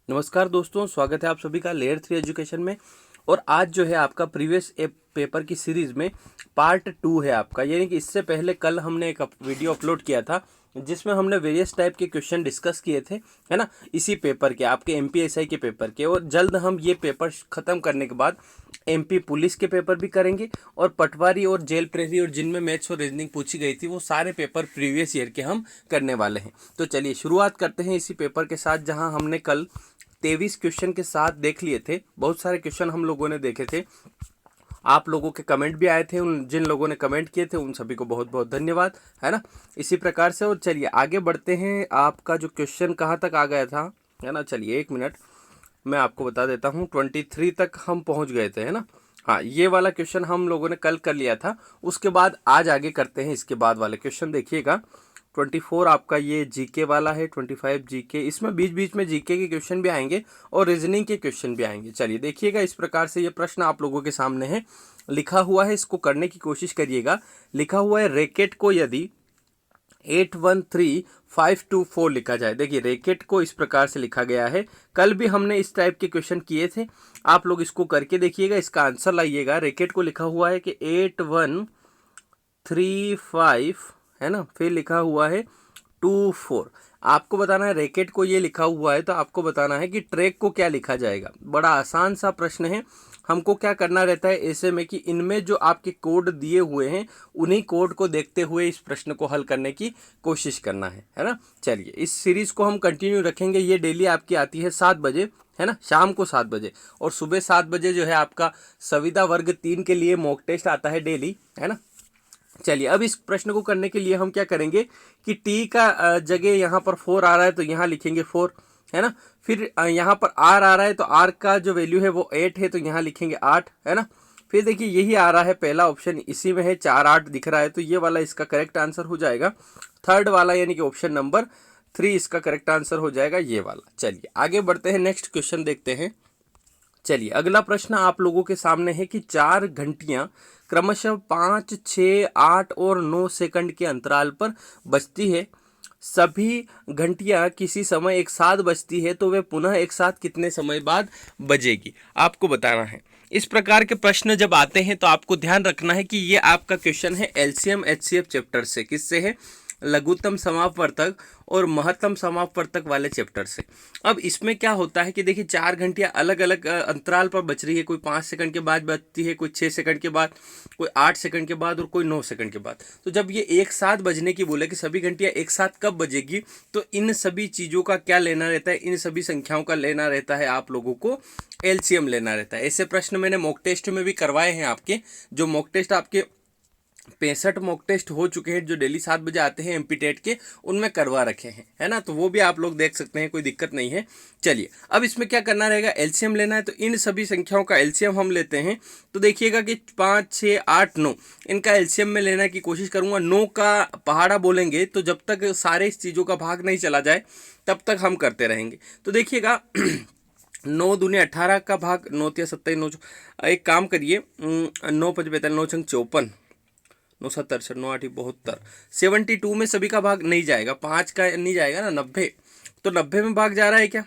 नमस्कार दोस्तों, स्वागत है आप सभी का लेयर 3 एजुकेशन में। और आज जो है आपका प्रीवियस पेपर की सीरीज़ में पार्ट 2 है आपका। यानी कि इससे पहले कल हमने एक वीडियो अपलोड किया था जिसमें हमने वेरियस टाइप के क्वेश्चन डिस्कस किए थे, है ना, इसी पेपर के, आपके एमपीएसआई के पेपर के। और जल्द हम ये पेपर ख़त्म करने के बाद एमपी पुलिस के पेपर भी करेंगे और पटवारी और जेल प्रेरी और जिनमें मैथ्स और रीजनिंग पूछी गई थी वो सारे पेपर प्रीवियस ईयर के हम करने वाले हैं। तो चलिए शुरुआत करते हैं इसी पेपर के साथ, जहां हमने कल 23 क्वेश्चन के साथ देख लिए थे। बहुत सारे क्वेश्चन हम लोगों ने देखे थे, आप लोगों के कमेंट भी आए थे। उन जिन लोगों ने कमेंट किए थे उन सभी को बहुत बहुत धन्यवाद, है ना। इसी प्रकार से और चलिए आगे बढ़ते हैं। आपका जो क्वेश्चन कहाँ तक आ गया था, है ना, चलिए एक मिनट मैं आपको बता देता हूँ। 23 तक हम पहुँच गए थे, है ना। हाँ, ये वाला क्वेश्चन हम लोगों ने कल कर लिया था। उसके बाद आज आगे करते हैं इसके बाद वाले क्वेश्चन। देखिएगा 24 आपका ये जीके वाला है, 25 जीके, इसमें बीच बीच में जीके के क्वेश्चन भी आएंगे और रीजनिंग के क्वेश्चन भी आएंगे। चलिए देखिएगा, इस प्रकार से ये प्रश्न आप लोगों के सामने है, लिखा हुआ है, इसको करने की कोशिश करिएगा। लिखा हुआ है रैकेट को यदि 813524 लिखा जाए। देखिए रैकेट को इस प्रकार से लिखा गया है। कल भी हमने इस टाइप के क्वेश्चन किए थे, आप लोग इसको करके देखिएगा, इसका आंसर लाइएगा। रैकेट को लिखा हुआ है कि 8135, है ना, फिर लिखा हुआ है 24। आपको बताना है रैकेट को ये लिखा हुआ है तो आपको बताना है कि ट्रैक को क्या लिखा जाएगा। बड़ा आसान सा प्रश्न है। हमको क्या करना रहता है ऐसे में कि इनमें जो आपके कोड दिए हुए हैं उन्हीं कोड को देखते हुए इस प्रश्न को हल करने की कोशिश करना है ना। चलिए इस सीरीज को हम कंटिन्यू रखेंगे। ये डेली आपकी आती है 7 बजे, है ना, शाम को 7 बजे, और सुबह 7 बजे जो है आपका संविदा वर्ग 3 के लिए मॉक टेस्ट आता है डेली, है ना। चलिए अब इस प्रश्न को करने के लिए हम क्या करेंगे कि टी का जगह यहाँ पर 4 आ रहा है तो यहाँ लिखेंगे 4, है ना। फिर यहाँ पर आर आ रहा है तो आर का जो वैल्यू है वो 8 है तो यहाँ लिखेंगे 8, है ना। फिर देखिए यही आ रहा है पहला ऑप्शन, इसी में है 4 8 दिख रहा है तो ये वाला इसका करेक्ट आंसर हो जाएगा। थर्ड वाला यानी कि ऑप्शन नंबर 3 इसका करेक्ट आंसर हो जाएगा, ये वाला। चलिए आगे बढ़ते हैं, नेक्स्ट क्वेश्चन देखते हैं। चलिए अगला प्रश्न आप लोगों के सामने है कि 4 घंटियां क्रमशः 5, 6, 8 और 9 सेकंड के अंतराल पर बजती है। सभी घंटियां किसी समय एक साथ बजती है तो वे पुनः एक साथ कितने समय बाद बजेगी, आपको बताना है। इस प्रकार के प्रश्न जब आते हैं तो आपको ध्यान रखना है कि ये आपका क्वेश्चन है एलसीएम एचसीएफ चैप्टर से। किससे है? लघुत्तम समापवर्तक और महत्तम समापवर्तक वाले चैप्टर से। अब इसमें क्या होता है कि देखिए 4 घंटियां अलग अलग अंतराल पर बच रही है। कोई 5 सेकंड के बाद बजती है, कोई 6 सेकंड के बाद, कोई 8 सेकंड के बाद और कोई 9 सेकंड के बाद। तो जब ये एक साथ बजने की बोले कि सभी घंटियां एक साथ कब बजेगी, तो इन सभी चीज़ों का क्या लेना रहता है, इन सभी संख्याओं का लेना रहता है, आप लोगों को एलसीएम लेना रहता है। ऐसे प्रश्न मैंने मॉक टेस्ट में भी करवाए हैं आपके। जो मॉक टेस्ट आपके 65 मॉक टेस्ट हो चुके हैं जो डेली 7 बजे आते हैं एमपी टेट के, उनमें करवा रखे हैं, है ना। तो वो भी आप लोग देख सकते हैं, कोई दिक्कत नहीं है। चलिए अब इसमें क्या करना रहेगा, एलसीएम लेना है। तो इन सभी संख्याओं का एलसीएम हम लेते हैं। तो देखिएगा कि 5, 6, 8, 9 इनका एलसीएम में लेने की कोशिश करूंगा। 9 का पहाड़ा बोलेंगे तो जब तक सारे इस चीज़ों का भाग नहीं चला जाए तब तक हम करते रहेंगे। तो देखिएगा 9 दूनी 18 का भाग, 9 तिया 27, 9, एक काम करिए, 9 5 42, 9 छंग 54, 9 7 63, 9 8 72, 72 में सभी का भाग नहीं जाएगा, 5 का नहीं जाएगा ना, 90। तो 90 में भाग जा रहा है क्या?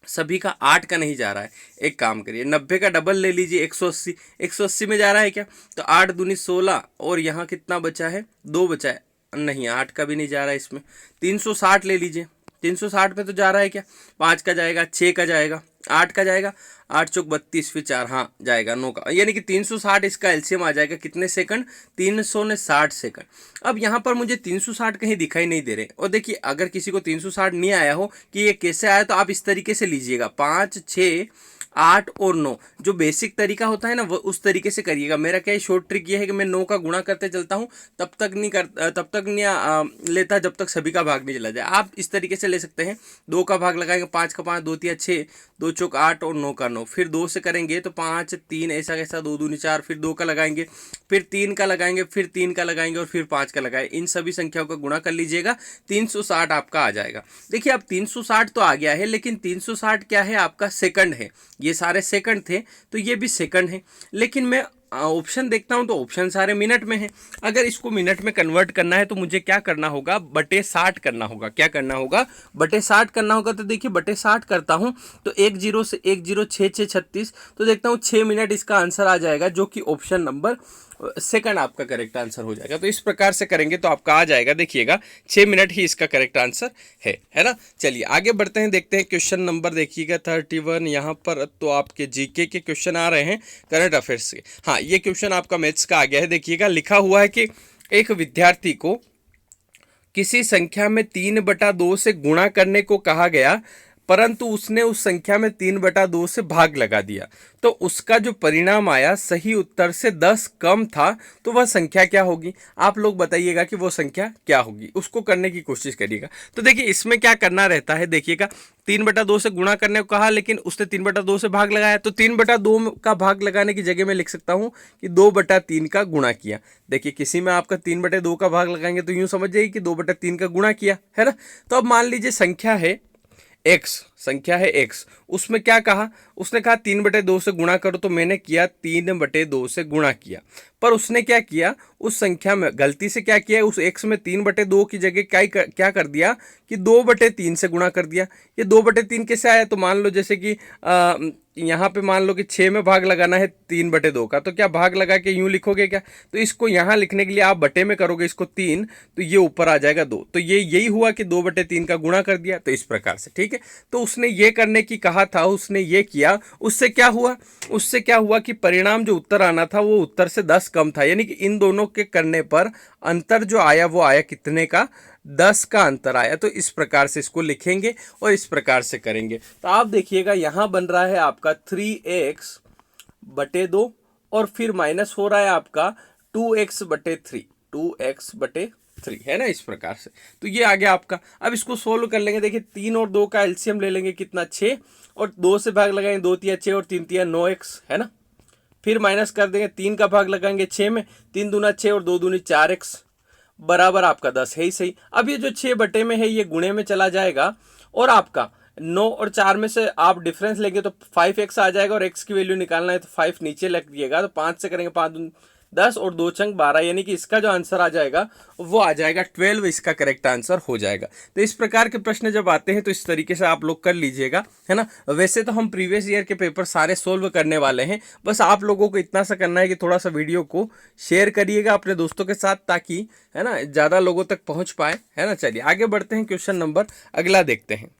सभी का 8 का नहीं जा रहा है। एक काम करिए 90 का डबल ले लीजिए, 180। 180 में जा रहा है क्या? तो 8 दूनी 16 और यहाँ कितना बचा है? 2 बचा है। नहीं, 8 का भी नहीं जा रहा है इसमें। 360 ले लीजिए। 360 में तो जा रहा है क्या? 5 का जाएगा, 6 का जाएगा, 8 का जाएगा, 8 चौक 32, फिर 4, हाँ जाएगा 9 का, यानी कि 360 इसका एलसीएम आ जाएगा। कितने सेकंड? 360 सेकंड। अब यहाँ पर मुझे 360 कहीं दिखाई नहीं दे रहे। और देखिए अगर किसी को 360 नहीं आया हो कि ये कैसे आया, तो आप इस तरीके से लीजिएगा, 5, 6, 8 और 9 जो बेसिक तरीका होता है ना, वो उस तरीके से करिएगा। मेरा क्या शॉर्ट ट्रिक ये है कि मैं 9 का गुणा करते चलता हूँ, तब तक नहीं लेता जब तक सभी का भाग नहीं चला जाए। आप इस तरीके से ले सकते हैं। 2 का भाग लगाएंगे, 5 का 5, 2 तिया 6, 2 चौक 8 और 9 का 9। फिर 2 से करेंगे तो 5, 3, ऐसा कैसा, 2 दूनी 4, फिर 2 का लगाएंगे, फिर 3 का लगाएंगे, फिर 3 का लगाएंगे और फिर 5 का लगाए। इन सभी संख्याओं का गुणा कर लीजिएगा, 360 आपका आ जाएगा। देखिए अब 360 तो आ गया है, लेकिन 360 क्या है? आपका सेकंड है। ये सारे सेकंड थे तो ये भी सेकंड है। लेकिन मैं ऑप्शन देखता हूँ तो ऑप्शन सारे मिनट में है। अगर इसको मिनट में कन्वर्ट करना है तो मुझे क्या करना होगा, बटे 60 करना होगा। क्या करना होगा, बटे 60 करना होगा। तो देखिए बटे 60 करता हूँ तो 10 से 10 6 6 36, तो देखता हूँ 6 मिनट इसका आंसर आ जाएगा, जो कि ऑप्शन नंबर सेकंड आपका करेक्ट आंसर हो जाएगा। तो इस प्रकार से करेंगे तो आपका आ जाएगा, देखिएगा 6 मिनट ही इसका करेक्ट आंसर है ना। चलिए आगे बढ़ते हैं, देखते हैं क्वेश्चन नंबर देखिएगा 31 यहाँ पर। तो आपके जीके के क्वेश्चन आ रहे हैं करंट अफेयर्स के। हाँ, ये क्वेश्चन आपका मैथ्स का आ गया है। देखिएगा लिखा हुआ है कि एक विद्यार्थी को किसी संख्या में 3/2 से गुणा करने को कहा गया, परंतु उसने उस संख्या में 3/2 से भाग लगा दिया, तो उसका जो परिणाम आया सही उत्तर से 10 कम था, तो वह संख्या क्या होगी। आप लोग बताइएगा कि वो संख्या क्या होगी, उसको करने की कोशिश करिएगा। तो देखिए इसमें क्या करना रहता है, देखिएगा 3/2 से गुणा करने को कहा, लेकिन उसने 3/2 से भाग लगाया, तो 3/2 का भाग लगाने की जगह में लिख सकता हूँ कि 2/3 का गुणा किया। देखिए किसी में आपका 3/2 का भाग लगाएंगे तो यूं समझ जाइए कि 2/3 का गुणा किया है ना। तो अब मान लीजिए संख्या है x, संख्या है x, उसमें क्या कहा, उसने कहा 3/2 से गुणा करो, तो मैंने किया 3/2 से गुणा किया। पर उसने क्या किया, उस संख्या में गलती से क्या किया, उस x में 3/2 की जगह क्या कर दिया कि 2/3 से गुणा कर दिया। ये 2/3 कैसे आया, तो मान लो जैसे कि यहाँ पे मान लो कि 6 में भाग लगाना है 3/2 का, तो क्या भाग लगा के यूं लिखोगे क्या, तो इसको यहाँ लिखने के लिए आप बटे में करोगे इसको 3, तो ये ऊपर आ जाएगा 2। तो ये यही हुआ कि 2/3 का गुणा कर दिया। तो इस प्रकार से ठीक है। तो उसने ये करने की कहा था, उसने ये किया, उससे क्या हुआ, उससे क्या हुआ कि परिणाम जो उत्तर आना था वो उत्तर से 10 कम था। यानी कि इन दोनों के करने पर अंतर जो आया वो आया कितने का, 10 का अंतर आया। तो इस प्रकार से इसको लिखेंगे और इस प्रकार से करेंगे। तो आप देखिएगा यहाँ बन रहा है आपका 3x/2 और फिर माइनस हो रहा है आपका 2x/3, 2x/3 है ना, इस प्रकार से। तो ये आ गया आपका। अब इसको सोल्व कर लेंगे। देखिए 3 और 2 का एलसीएम ले लेंगे, कितना 6, और 2 से भाग लगाएंगे 2 तिया 6 और 3 तिया 9x है ना। फिर माइनस कर देंगे, 3 का भाग लगाएंगे 6 में, 3 दूना 6 और 2 दूनी 4x बराबर आपका 10 है ही सही। अब ये जो 6 बटे में है ये गुणे में चला जाएगा, और आपका 9 और 4 में से आप डिफरेंस लेंगे तो 5x आ जाएगा, और x की वैल्यू निकालना है तो 5 नीचे लग दिएगा। तो 5 से करेंगे 5 10 और 2 छंग 12, यानी कि इसका जो आंसर आ जाएगा वो आ जाएगा 12, इसका करेक्ट आंसर हो जाएगा। तो इस प्रकार के प्रश्न जब आते हैं तो इस तरीके से आप लोग कर लीजिएगा, है ना। वैसे तो हम प्रीवियस ईयर के पेपर सारे सोल्व करने वाले हैं, बस आप लोगों को इतना सा करना है कि थोड़ा सा वीडियो को शेयर करिएगा अपने दोस्तों के साथ, ताकि है ना ज़्यादा लोगों तक पहुँच पाए, है ना। चलिए आगे बढ़ते हैं, क्वेश्चन नंबर अगला देखते हैं।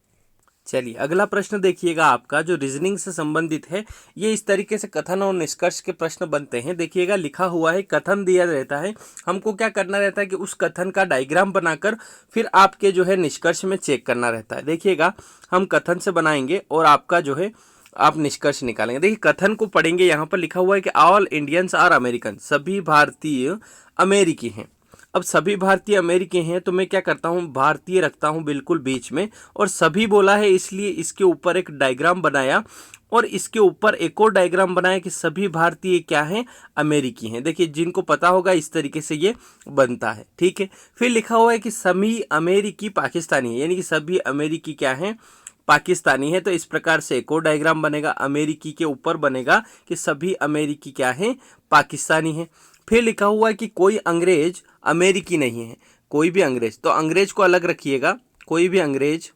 चलिए अगला प्रश्न देखिएगा आपका जो रीजनिंग से संबंधित है। ये इस तरीके से कथन और निष्कर्ष के प्रश्न बनते हैं। देखिएगा लिखा हुआ है, कथन दिया रहता है, हमको क्या करना रहता है कि उस कथन का डायग्राम बनाकर फिर आपके जो है निष्कर्ष में चेक करना रहता है। देखिएगा हम कथन से बनाएंगे और आपका जो है आप निष्कर्ष निकालेंगे। देखिए कथन को पढ़ेंगे, यहाँ पर लिखा हुआ है कि ऑल इंडियंस आर अमेरिकन, सभी भारतीय अमेरिकी हैं। अब सभी भारतीय अमेरिकी हैं तो मैं क्या करता हूँ, भारतीय रखता हूँ बिल्कुल बीच में, और सभी बोला है इसलिए इसके ऊपर एक डायग्राम बनाया, और इसके ऊपर एक और डायग्राम बनाया कि सभी भारतीय क्या हैं, अमेरिकी हैं। देखिए जिनको पता होगा इस तरीके से ये बनता है, ठीक है। फिर लिखा हुआ है कि सभी अमेरिकी पाकिस्तानी है, यानी कि सभी अमेरिकी क्या हैं, पाकिस्तानी है। तो इस प्रकार से एक और डायग्राम बनेगा, अमेरिकी के ऊपर बनेगा कि सभी अमेरिकी क्या हैं, पाकिस्तानी हैं। फिर लिखा हुआ है कि कोई अंग्रेज अमेरिकी नहीं है, कोई भी अंग्रेज, तो अंग्रेज को अलग रखिएगा, कोई भी अंग्रेज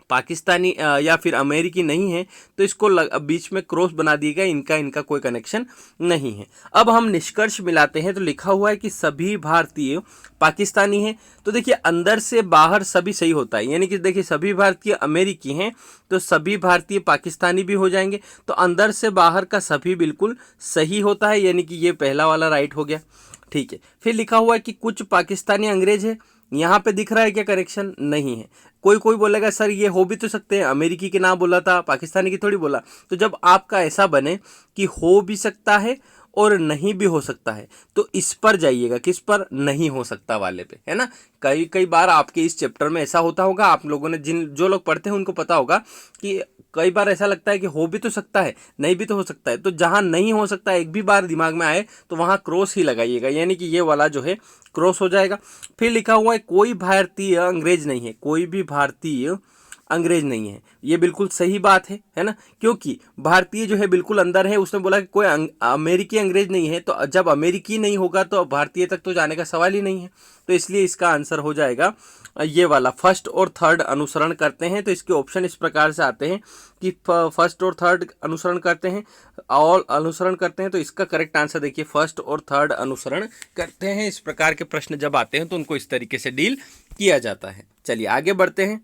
पाकिस्तानी या फिर अमेरिकी नहीं है, तो इसको बीच में क्रॉस बना दिएगा, इनका कोई कनेक्शन नहीं है। अब हम निष्कर्ष मिलाते हैं, तो लिखा हुआ है कि सभी भारतीय पाकिस्तानी हैं। तो देखिए अंदर से बाहर सभी सही होता है, यानी कि देखिए सभी भारतीय अमेरिकी हैं तो सभी भारतीय पाकिस्तानी भी हो जाएंगे, तो अंदर से बाहर का सभी बिल्कुल सही होता है, यानी कि ये पहला वाला राइट हो गया, ठीक है। फिर लिखा हुआ है कि कुछ पाकिस्तानी अंग्रेज है, यहाँ पे दिख रहा है क्या करेक्शन, नहीं है। कोई बोलेगा सर ये हो भी तो सकते हैं, अमेरिकी के नाम बोला था, पाकिस्तानी की थोड़ी बोला। तो जब आपका ऐसा बने कि हो भी सकता है और नहीं भी हो सकता है, तो इस पर जाइएगा, किस पर, नहीं हो सकता वाले पे, है ना। कई बार आपके इस चैप्टर में ऐसा होता होगा, आप लोगों ने जो लोग पढ़ते हैं उनको पता होगा कि कई बार ऐसा लगता है कि हो भी तो सकता है, नहीं भी तो हो सकता है। तो जहाँ नहीं हो सकता एक भी बार दिमाग में आए तो वहाँ क्रॉस ही लगाइएगा, यानी कि ये वाला जो है क्रॉस हो जाएगा। फिर लिखा हुआ है कोई भारतीय अंग्रेज नहीं है, कोई भी भारतीय अंग्रेज नहीं है। ये बिल्कुल सही बात है ना, क्योंकि भारतीय जो है बिल्कुल अंदर है। उसने बोला कि कोई अमेरिकी अंग्रेज नहीं है, तो जब अमेरिकी नहीं होगा तो भारतीय तक तो जाने का सवाल ही नहीं है। तो इसलिए इसका आंसर हो जाएगा ये वाला, फर्स्ट और थर्ड अनुसरण करते हैं। तो इसके ऑप्शन इस प्रकार से आते हैं कि फर्स्ट और थर्ड अनुसरण करते हैं, ऑल अनुसरण करते हैं। तो इसका करेक्ट आंसर देखिए, फर्स्ट और थर्ड अनुसरण करते हैं। इस प्रकार के प्रश्न जब आते हैं तो उनको इस तरीके से डील किया जाता है। चलिए आगे बढ़ते हैं।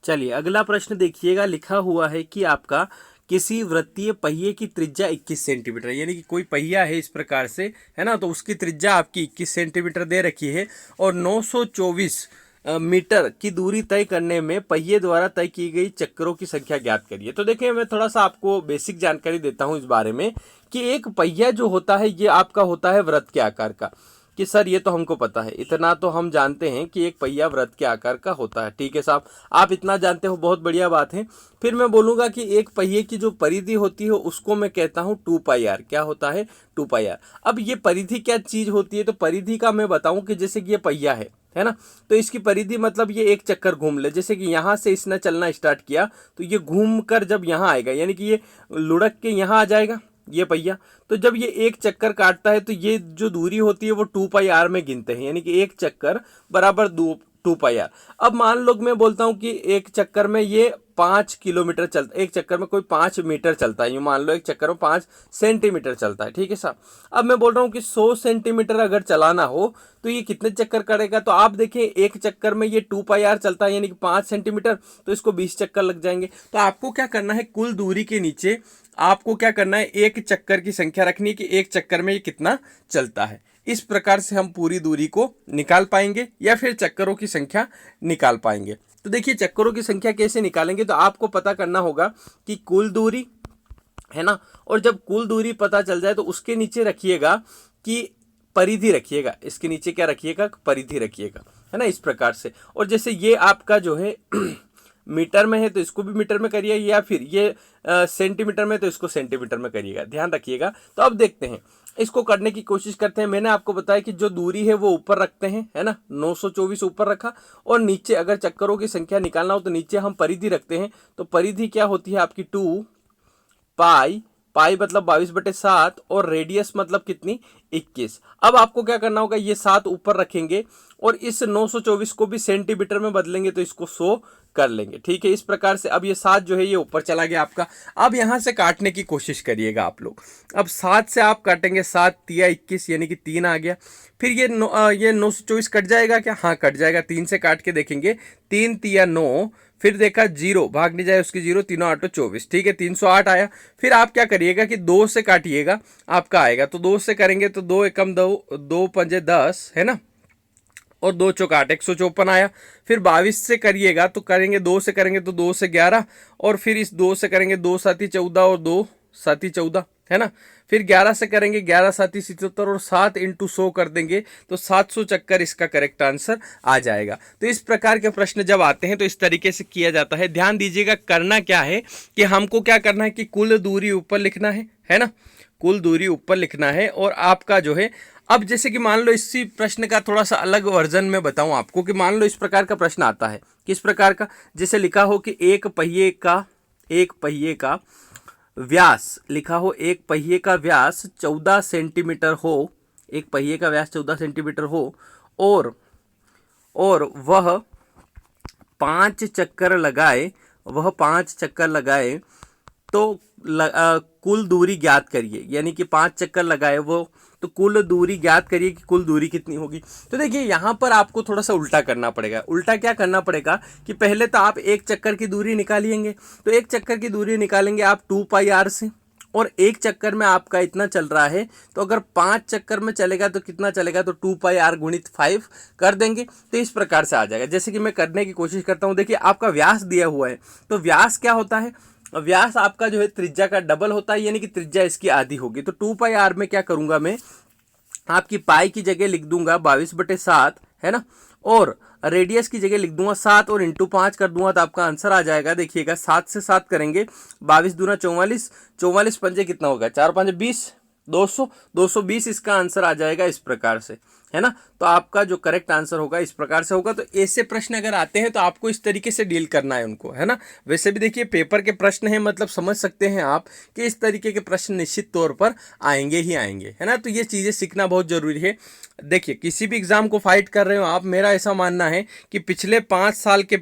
चलिए अगला प्रश्न देखिएगा, लिखा हुआ है कि आपका किसी वृत्तीय पहिए की त्रिज्या 21 सेंटीमीटर, यानी कि कोई पहिया है इस प्रकार से, है ना, तो उसकी त्रिज्या आपकी 21 सेंटीमीटर दे रखी है और 924 मीटर की दूरी तय करने में पहिए द्वारा तय की गई चक्करों की संख्या ज्ञात करिए। तो देखिए मैं थोड़ा सा आपको बेसिक जानकारी देता हूं इस बारे में कि एक पहिया जो होता है ये आपका होता है वृत्त के आकार का। कि सर ये तो हमको पता है, इतना तो हम जानते हैं कि एक पहिया वृत्त के आकार का होता है। ठीक है साहब, आप इतना जानते हो, बहुत बढ़िया बात है। फिर मैं बोलूँगा कि एक पहिए की जो परिधि होती है उसको मैं कहता हूँ 2πr। क्या होता है? 2πr। अब ये परिधि क्या चीज़ होती है? तो परिधि का मैं बताऊँ कि जैसे कि ये पहिया है ना, तो इसकी परिधि मतलब ये एक चक्कर घूम ले। जैसे कि यहाँ से इसने चलना स्टार्ट किया तो ये घूम कर जब यहाँ आएगा, यानी कि ये लुढ़क के यहाँ आ जाएगा ये पहिया। तो जब ये एक चक्कर काटता है तो ये जो दूरी होती है वो 2πr में गिनते हैं, यानी कि एक चक्कर बराबर 2πr। अब मान लो मैं बोलता हूँ कि एक चक्कर में ये 5 किलोमीटर चलता, एक चक्कर में कोई 5 मीटर चलता है, यूँ मान लो एक चक्कर में 5 सेंटीमीटर चलता है। ठीक है साहब, अब मैं बोल रहा हूँ कि 100 सेंटीमीटर अगर चलाना हो तो ये कितने चक्कर करेगा? तो आप देखिए एक चक्कर में ये 2πr चलता है, यानी कि 5 सेंटीमीटर, तो इसको 20 चक्कर लग जाएंगे। तो आपको क्या करना है, कुल दूरी के नीचे आपको क्या करना है, एक चक्कर की संख्या रखनी है कि एक चक्कर में ये कितना चलता है। इस प्रकार से हम पूरी दूरी को निकाल पाएंगे या फिर चक्करों की संख्या निकाल पाएंगे। तो देखिए चक्करों की संख्या कैसे निकालेंगे, तो आपको पता करना होगा कि कुल दूरी है ना, और जब कुल दूरी पता चल जाए तो उसके नीचे रखिएगा कि परिधि रखिएगा। इसके नीचे क्या रखिएगा? परिधि रखिएगा, है ना, इस प्रकार से। और जैसे ये आपका जो है मीटर में है तो इसको भी मीटर में करिए, या फिर ये सेंटीमीटर में तो इसको सेंटीमीटर में करिएगा, ध्यान रखिएगा। तो अब देखते हैं, इसको करने की कोशिश करते हैं। मैंने आपको बताया कि जो दूरी है वो ऊपर रखते हैं, है ना, 924 ऊपर रखा, और नीचे अगर चक्करों की संख्या निकालना हो तो नीचे हम परिधि रखते हैं। तो परिधि क्या होती है आपकी 2π, पाई मतलब 22/7, और रेडियस मतलब कितनी? 21। अब आपको क्या करना होगा, ये 7 ऊपर रखेंगे और इस 924 को भी सेंटीमीटर में बदलेंगे तो इसको 100 कर लेंगे। ठीक है, इस प्रकार से अब ये 7 जो है ये ऊपर चला गया आपका। अब यहाँ से काटने की कोशिश करिएगा आप लोग। अब 7 से आप काटेंगे, 7 तिया 21, यानी कि 3 आ गया। फिर ये 924 कट जाएगा क्या? हाँ कट जाएगा। 3 से काट के देखेंगे, 3 तिया 9, फिर देखा 0, भाग नहीं जाए उसकी 0, 3 8 24। ठीक है, 308 आया। फिर आप क्या करिएगा कि 2 से काटिएगा, आपका आएगा। तो 2 से करेंगे तो 2 एकम 2, 2 पंजे 10, है ना, और 2 चौक 8, 154 आया। फिर 22 से करिएगा तो करेंगे, 2 से करेंगे तो 2 से 11, और फिर इस 2 से करेंगे 2 साती 14 और 2 साती 14, है ना। फिर 11 से करेंगे, 11 साती 77 और 7 इंटू 100 कर देंगे तो 700 चक्कर इसका करेक्ट आंसर आ जाएगा। तो इस प्रकार के प्रश्न जब आते हैं तो इस तरीके से किया जाता है। ध्यान दीजिएगा, करना क्या है कि हमको क्या करना है कि कुल दूरी ऊपर लिखना है ना, कुल दूरी ऊपर लिखना है। और आपका जो है, अब जैसे कि मान लो इसी प्रश्न का थोड़ा सा अलग वर्जन में बताऊं आपको कि मान लो इस प्रकार का प्रश्न आता है। किस प्रकार का? जैसे लिखा हो कि एक पहिए का व्यास, लिखा हो एक पहिए का व्यास 14 सेंटीमीटर हो, एक पहिए का व्यास 14 सेंटीमीटर हो, और वह 5 चक्कर लगाए, तो कुल दूरी ज्ञात करिए। यानी कि 5 चक्कर लगाए वो, तो कुल दूरी ज्ञात करिए कि कुल दूरी कितनी होगी। तो देखिए यहाँ पर आपको थोड़ा सा उल्टा करना पड़ेगा। उल्टा क्या करना पड़ेगा कि पहले तो आप एक चक्कर की दूरी निकालिएंगे। तो एक चक्कर की दूरी निकालेंगे आप 2πr से, और एक चक्कर में आपका इतना चल रहा है, तो अगर 5 चक्कर में चलेगा तो कितना चलेगा? तो 2πr गुणित 5 कर देंगे तो इस प्रकार से आ जाएगा। जैसे कि मैं करने की कोशिश करता हूँ। देखिए आपका व्यास दिया हुआ है, तो व्यास क्या होता है? व्यास आपका जो है त्रिज्या का डबल होता है, यानी कि त्रिज्या इसकी आधी होगी। तो 2πr में क्या करूंगा मैं, आपकी पाई की जगह लिख दूंगा 22/7, है ना, और रेडियस की जगह लिख दूंगा 7 और इंटू 5 कर दूंगा तो आपका आंसर आ जाएगा। देखिएगा 7 से 7 करेंगे, 22 दूना 44, 44 पंजे कितना होगा? 4 5 20, 200, 220 इसका आंसर आ जाएगा इस प्रकार से, है ना। तो आपका जो करेक्ट आंसर होगा इस प्रकार से होगा। तो ऐसे प्रश्न अगर आते हैं तो आपको इस तरीके से डील करना है उनको, है ना। वैसे भी देखिए पेपर के प्रश्न हैं, मतलब समझ सकते हैं आप कि इस तरीके के प्रश्न निश्चित तौर पर आएंगे ही आएंगे, है ना। तो ये चीज़ें सीखना बहुत जरूरी है। देखिए किसी भी एग्जाम को फाइट कर रहे हो आप, मेरा ऐसा मानना है कि पिछले 5 साल के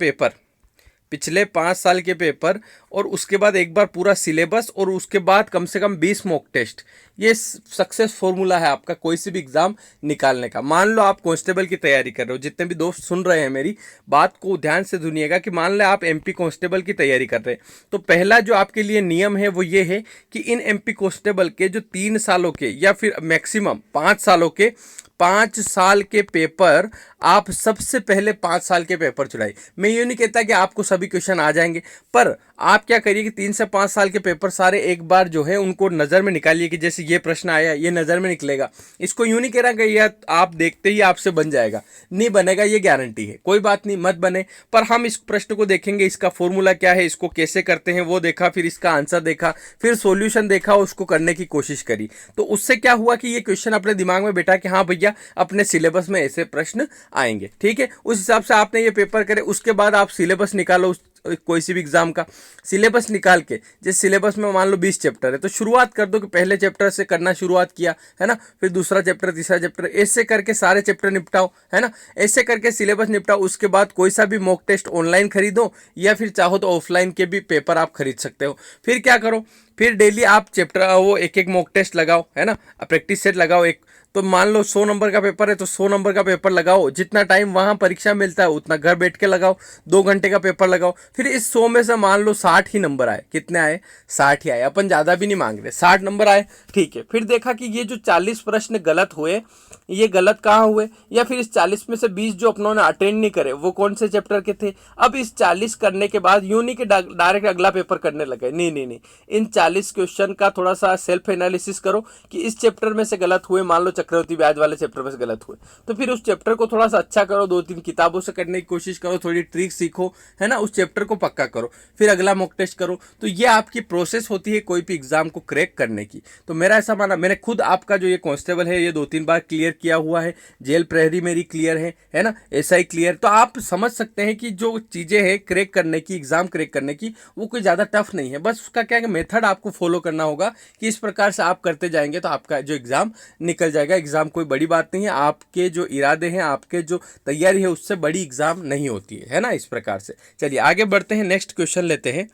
पेपर और उसके बाद एक बार पूरा सिलेबस और उसके बाद कम से कम 20 मॉक टेस्ट, ये सक्सेस फॉर्मूला है आपका कोई सी भी एग्जाम निकालने का। मान लो आप कांस्टेबल की तैयारी कर रहे हो, जितने भी दोस्त सुन रहे हैं मेरी बात को ध्यान से सुनिएगा कि मान लो आप एमपी कांस्टेबल की तैयारी कर रहे हैं, तो पहला जो आपके लिए नियम है वो ये है कि इन एमपी कांस्टेबल के जो 3 सालों के या फिर मैक्सिमम 5 सालों के 5 साल के पेपर आप सबसे पहले 5 साल के पेपर चुराइए। मैं ये नहीं कहता कि आपको सभी क्वेश्चन आ जाएंगे, पर आप क्या करिए कि 3 से 5 साल के पेपर सारे एक बार जो है उनको नज़र में निकालिए कि जैसे ये प्रश्न आया ये नज़र में निकलेगा। इसको यूं नहीं कह रहा कि यह आप देखते ही आपसे बन जाएगा, नहीं बनेगा, ये गारंटी है, कोई बात नहीं, मत बने। पर हम इस प्रश्न को देखेंगे, इसका फॉर्मूला क्या है, इसको कैसे करते हैं वो देखा, फिर इसका आंसर देखा, फिर सॉल्यूशन देखा, उसको करने की कोशिश करी। तो उससे क्या हुआ कि ये क्वेश्चन अपने दिमाग में बैठा कि हाँ भैया अपने सिलेबस में ऐसे प्रश्न आएंगे, ठीक है। उस हिसाब से आपने ये पेपर करे, उसके बाद आप सिलेबस निकालो कोई सी भी एग्जाम का। सिलेबस निकाल के जिस सिलेबस में मान लो 20 चैप्टर है तो शुरुआत कर दो कि पहले चैप्टर से करना शुरुआत किया, है ना, फिर दूसरा चैप्टर, तीसरा चैप्टर, ऐसे करके सारे चैप्टर निपटाओ, है ना। ऐसे करके सिलेबस निपटाओ। उसके बाद कोई सा भी मॉक टेस्ट ऑनलाइन खरीदो या फिर चाहो तो ऑफलाइन के भी पेपर आप खरीद सकते हो। फिर क्या करो, फिर डेली आप चैप्टर वो एक एक मॉक टेस्ट लगाओ, है ना, प्रैक्टिस सेट लगाओ एक। तो मान लो 100 नंबर का पेपर है तो 100 नंबर का पेपर लगाओ, जितना टाइम वहां परीक्षा मिलता है उतना घर बैठ के लगाओ, 2 घंटे का पेपर लगाओ। फिर इस 100 में से मान लो 60 ही नंबर आए, कितने आए, 60 ही आए, अपन ज़्यादा भी नहीं मांग रहे, 60 नंबर आए, ठीक है। फिर देखा कि ये जो 40 प्रश्न गलत हुए, ये गलत कहाँ हुए, या फिर इस 40 में से 20 जो अपनों ने अटेंड नहीं करे वो कौन से चैप्टर के थे। अब इस 40 करने के बाद यूं नहीं कि डायरेक्ट अगला पेपर करने लगे, नहीं नहीं नहीं, इन 40 क्वेश्चन का थोड़ा सा सेल्फ एनालिसिस करो कि इस चैप्टर में से गलत हुए, मान लो चक्रवर्ती ब्याज वाले चैप्टर में से गलत हुए, तो फिर उस चैप्टर को थोड़ा सा अच्छा करो, 2-3 किताबों से करने की कोशिश करो, थोड़ी ट्रिक सीखो, है ना, उस चैप्टर को पक्का करो, फिर अगला मॉक टेस्ट करो। तो ये आपकी प्रोसेस होती है कोई भी एग्जाम को क्रैक करने की। तो मेरा ऐसा माना, मैंने खुद आपका जो ये कांस्टेबल है ये 2-3 बार क्लियर किया हुआ है, जेल प्रहरी मेरी क्लियर है ना, एसआई क्लियर। तो आप समझ सकते हैं कि जो चीजें हैं क्रैक करने की, एग्जाम क्रैक करने की, वो कोई ज्यादा टफ नहीं है। बस उसका क्या है, मेथड आपको फॉलो करना होगा कि इस प्रकार से आप करते जाएंगे तो आपका जो एग्जाम निकल जाएगा। एग्जाम कोई बड़ी बात नहीं है, आपके जो इरादे हैं, आपके जो तैयारी है उससे बड़ी एग्जाम नहीं होती है ना, इस प्रकार से। चलिए आगे बढ़ते हैं, नेक्स्ट क्वेश्चन लेते हैं।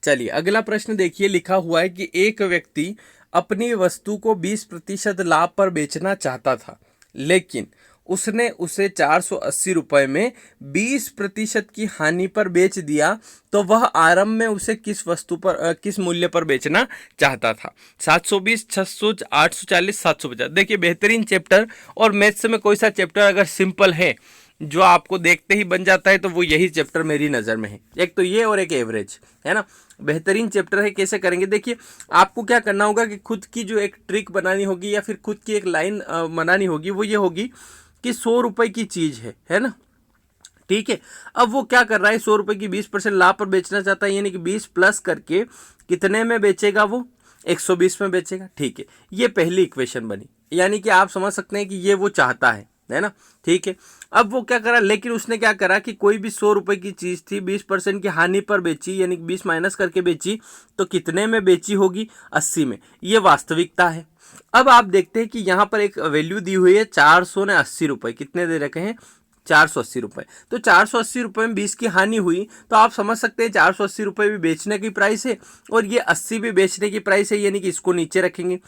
चलिए अगला प्रश्न देखिए, लिखा हुआ है कि एक व्यक्ति अपनी वस्तु को 20% लाभ पर बेचना चाहता था, लेकिन उसने उसे 480 रुपये में 20% की हानि पर बेच दिया, तो वह आरंभ में उसे किस वस्तु पर किस मूल्य पर बेचना चाहता था। 720, 600, 840, 750। देखिए बेहतरीन चैप्टर, और मैथ्स में कोई सा चैप्टर अगर सिंपल है जो आपको देखते ही बन जाता है तो वो यही चैप्टर मेरी नज़र में है। एक तो ये और एक एवरेज, है ना, बेहतरीन चैप्टर है। कैसे करेंगे, देखिए आपको क्या करना होगा कि खुद की जो एक ट्रिक बनानी होगी या फिर खुद की एक लाइन बनानी होगी, वो ये होगी कि 100 रुपये की चीज़ है ना, ठीक है। अब वो क्या कर रहा है, 100 रुपये की 20% लाभ पर बेचना चाहता है, यानी कि 20 प्लस करके कितने में बेचेगा, वो 120 में बेचेगा, ठीक है। ये पहली इक्वेशन बनी, यानी कि आप समझ सकते हैं कि ये वो चाहता है ना, ठीक है। अब वो क्या करा, लेकिन उसने क्या करा कि कोई भी 100 रुपये की चीज़ थी, 20% की हानि पर बेची, यानी 20 माइनस करके बेची, तो कितने में बेची होगी, 80 में। ये वास्तविकता है। अब आप देखते हैं कि यहाँ पर एक वैल्यू दी हुई है 480 रुपये, कितने दे रखे हैं, 480 रुपये। तो 480 रुपये में 20 की हानि हुई, तो आप समझ सकते हैं 480 रुपये भी बेचने की प्राइस है और ये 80 भी बेचने की प्राइस है, यानी कि इसको नीचे रखेंगे।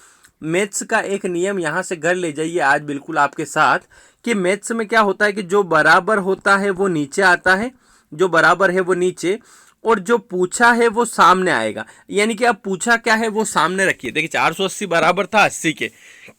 मैथ्स का एक नियम यहाँ से घर ले जाइए आज बिल्कुल आपके साथ, कि मैथ्स में क्या होता है कि जो बराबर होता है वो नीचे आता है, जो बराबर है वो नीचे, और जो पूछा है वो सामने आएगा। यानी कि अब पूछा क्या है वो सामने रखिए। देखिए 480 बराबर था 80 के,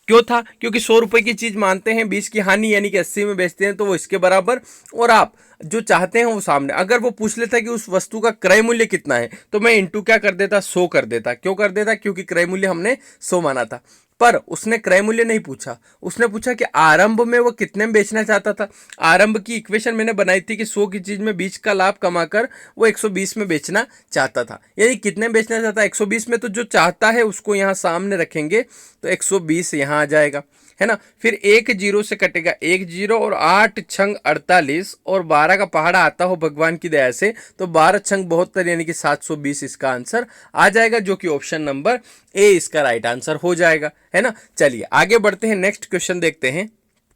क्यों था, क्योंकि 100 रुपये की चीज़ मानते हैं, 20 की हानि यानी कि 80 में बेचते हैं, तो वो इसके बराबर, और आप जो चाहते हैं वो सामने। अगर वो पूछ लेता कि उस वस्तु का क्रय मूल्य कितना है, तो मैं इंटू क्या कर देता, 100 कर देता। क्यों कर देता, क्योंकि क्रय मूल्य हमने 100 माना था। पर उसने क्रय मूल्य नहीं पूछा, उसने पूछा कि आरंभ में वो कितने में बेचना चाहता था। आरंभ की इक्वेशन मैंने बनाई थी कि 100 की चीज में 20 का लाभ कमाकर वो 120 में बेचना चाहता था। यानी कितने में बेचना चाहता है, 120 में। तो जो चाहता है उसको यहाँ सामने रखेंगे तो 120 यहाँ आ जाएगा, है ना। फिर 1 जीरो से कटेगा, 1 जीरो और 8 छंग 48 और 12 का पहाड़ा आता हो भगवान की दया से तो 12 छंग 72 यानी कि 720 इसका आंसर आ जाएगा, जो कि ऑप्शन नंबर ए इसका राइट आंसर हो जाएगा, है ना। चलिए आगे बढ़ते हैं, नेक्स्ट क्वेश्चन देखते हैं।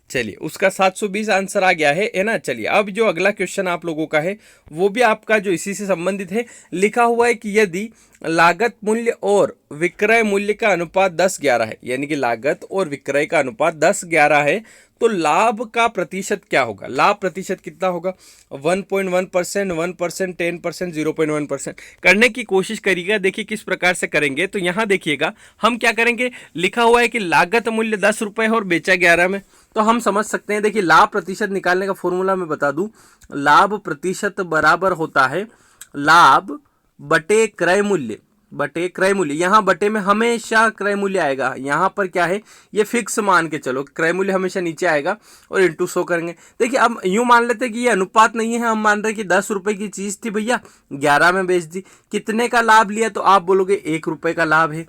चलिए उसका 720 आंसर आ गया है ना। चलिए अब जो अगला क्वेश्चन आप लोगों का है वो भी आपका जो इसी से संबंधित है। लिखा हुआ है कि यदि लागत मूल्य और विक्रय मूल्य का अनुपात 10-11 है, यानी कि लागत और विक्रय का अनुपात 10-11 है, तो लाभ का प्रतिशत क्या होगा। लाभ प्रतिशत कितना होगा, 1.1%, 1%, 10%, 0.1%। करने की कोशिश करिएगा, देखिए किस प्रकार से करेंगे। तो यहाँ देखिएगा हम क्या करेंगे, लिखा हुआ है कि लागत मूल्य 10 रुपये है और बेचा 11 में, तो हम समझ सकते हैं। देखिए लाभ प्रतिशत निकालने का फॉर्मूला मैं बता दूं, लाभ प्रतिशत बराबर होता है लाभ बटे क्रय मूल्य, बटे क्रय मूल्य। यहाँ बटे में हमेशा क्रय मूल्य आएगा, यहाँ पर क्या है ये फिक्स मान के चलो, क्रय मूल्य हमेशा नीचे आएगा और इंटू 100 करेंगे। देखिए अब यूं मान लेते हैं कि ये अनुपात नहीं है, हम मान रहे हैं कि 10 रुपए की चीज थी भैया, 11 में बेच दी। कितने का लाभ लिया, तो आप बोलोगे 1 रुपए का लाभ है।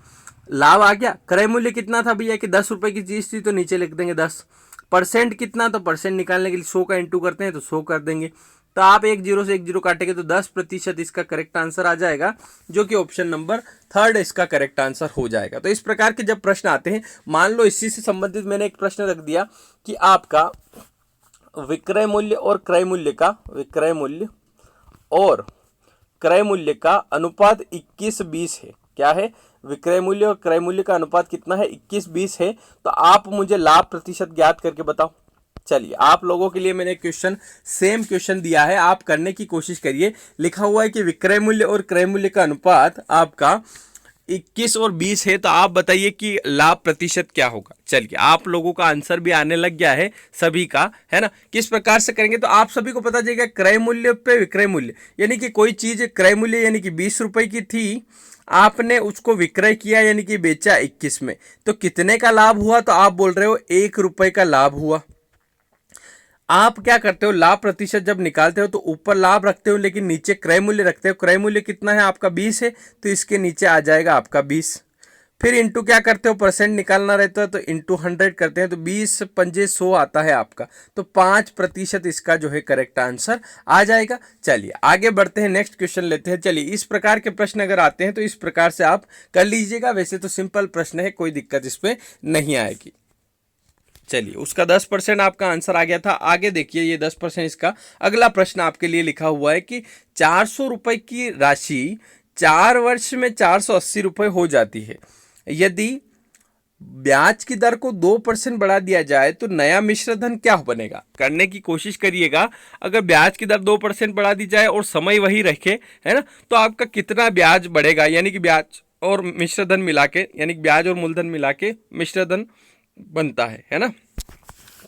लाभ आ गया। क्रय मूल्य कितना था भैया कि 10 रुपए की चीज थी, तो नीचे लिख देंगे 10। परसेंट कितना, तो परसेंट निकालने के लिए 100 का इंटू करते हैं तो 100 कर देंगे। तो आप 1 जीरो से 1 जीरो काटेंगे तो 10% इसका करेक्ट आंसर आ जाएगा, जो कि ऑप्शन नंबर 3 इसका करेक्ट आंसर हो जाएगा। तो इस प्रकार के जब प्रश्न आते हैं, मान लो इसी से संबंधित मैंने एक प्रश्न रख दिया कि आपका विक्रय मूल्य और क्रय मूल्य का, विक्रय मूल्य और क्रय मूल्य का अनुपात 21-20 है। क्या है, विक्रय मूल्य और क्रय मूल्य का अनुपात कितना है, 21-20 है। तो आप मुझे लाभ प्रतिशत ज्ञात करके बताओ। चलिए आप लोगों के लिए मैंने क्वेश्चन, सेम क्वेश्चन दिया है, आप करने की कोशिश करिए। लिखा हुआ है कि विक्रय मूल्य और क्रय मूल्य का अनुपात आपका 21 और 20 है, तो आप बताइए कि लाभ प्रतिशत क्या होगा। चलिए आप लोगों का आंसर भी आने लग गया है सभी का, है ना। किस प्रकार से करेंगे, तो आप सभी को पता चलेगा क्रय मूल्य पे विक्रय मूल्य, यानी कि कोई चीज क्रय मूल्य यानी कि 20 रुपए की थी, आपने उसको विक्रय किया यानी कि बेचा 21 में, तो कितने का लाभ हुआ, तो आप बोल रहे हो 1 रुपए का लाभ हुआ। आप क्या करते हो, लाभ प्रतिशत जब निकालते हो तो ऊपर लाभ रखते हो लेकिन नीचे क्रय मूल्य रखते हो। क्रय मूल्य कितना है आपका 20 है, तो इसके नीचे आ जाएगा आपका 20। फिर इंटू क्या करते हो, परसेंट निकालना रहता है तो इंटू 100 करते हैं, तो 20 पंजे 100 आता है आपका, तो 5% इसका जो है करेक्ट आंसर आ जाएगा। चलिए आगे बढ़ते हैं, नेक्स्ट क्वेश्चन लेते हैं। चलिए इस प्रकार के प्रश्न अगर आते हैं तो इस प्रकार से आप कर लीजिएगा। वैसे तो सिंपल प्रश्न है, कोई दिक्कत इस पर नहीं आएगी। चलिए उसका 10% आपका आंसर आ गया था। आगे देखिए ये 10% इसका अगला प्रश्न आपके लिए लिखा हुआ है कि 400 रुपए की राशि 4 वर्ष में 480 रुपए हो जाती है। यदि ब्याज की दर को 2% बढ़ा दिया जाए तो नया मिश्र धन क्या बनेगा। करने की कोशिश करिएगा। अगर ब्याज की दर 2% बढ़ा दी जाए और समय वही रखे, है ना, तो आपका कितना ब्याज बढ़ेगा, यानी कि ब्याज और मिश्र धन मिला के, यानी कि ब्याज और मूलधन मिला के मिश्र धन बनता है ना।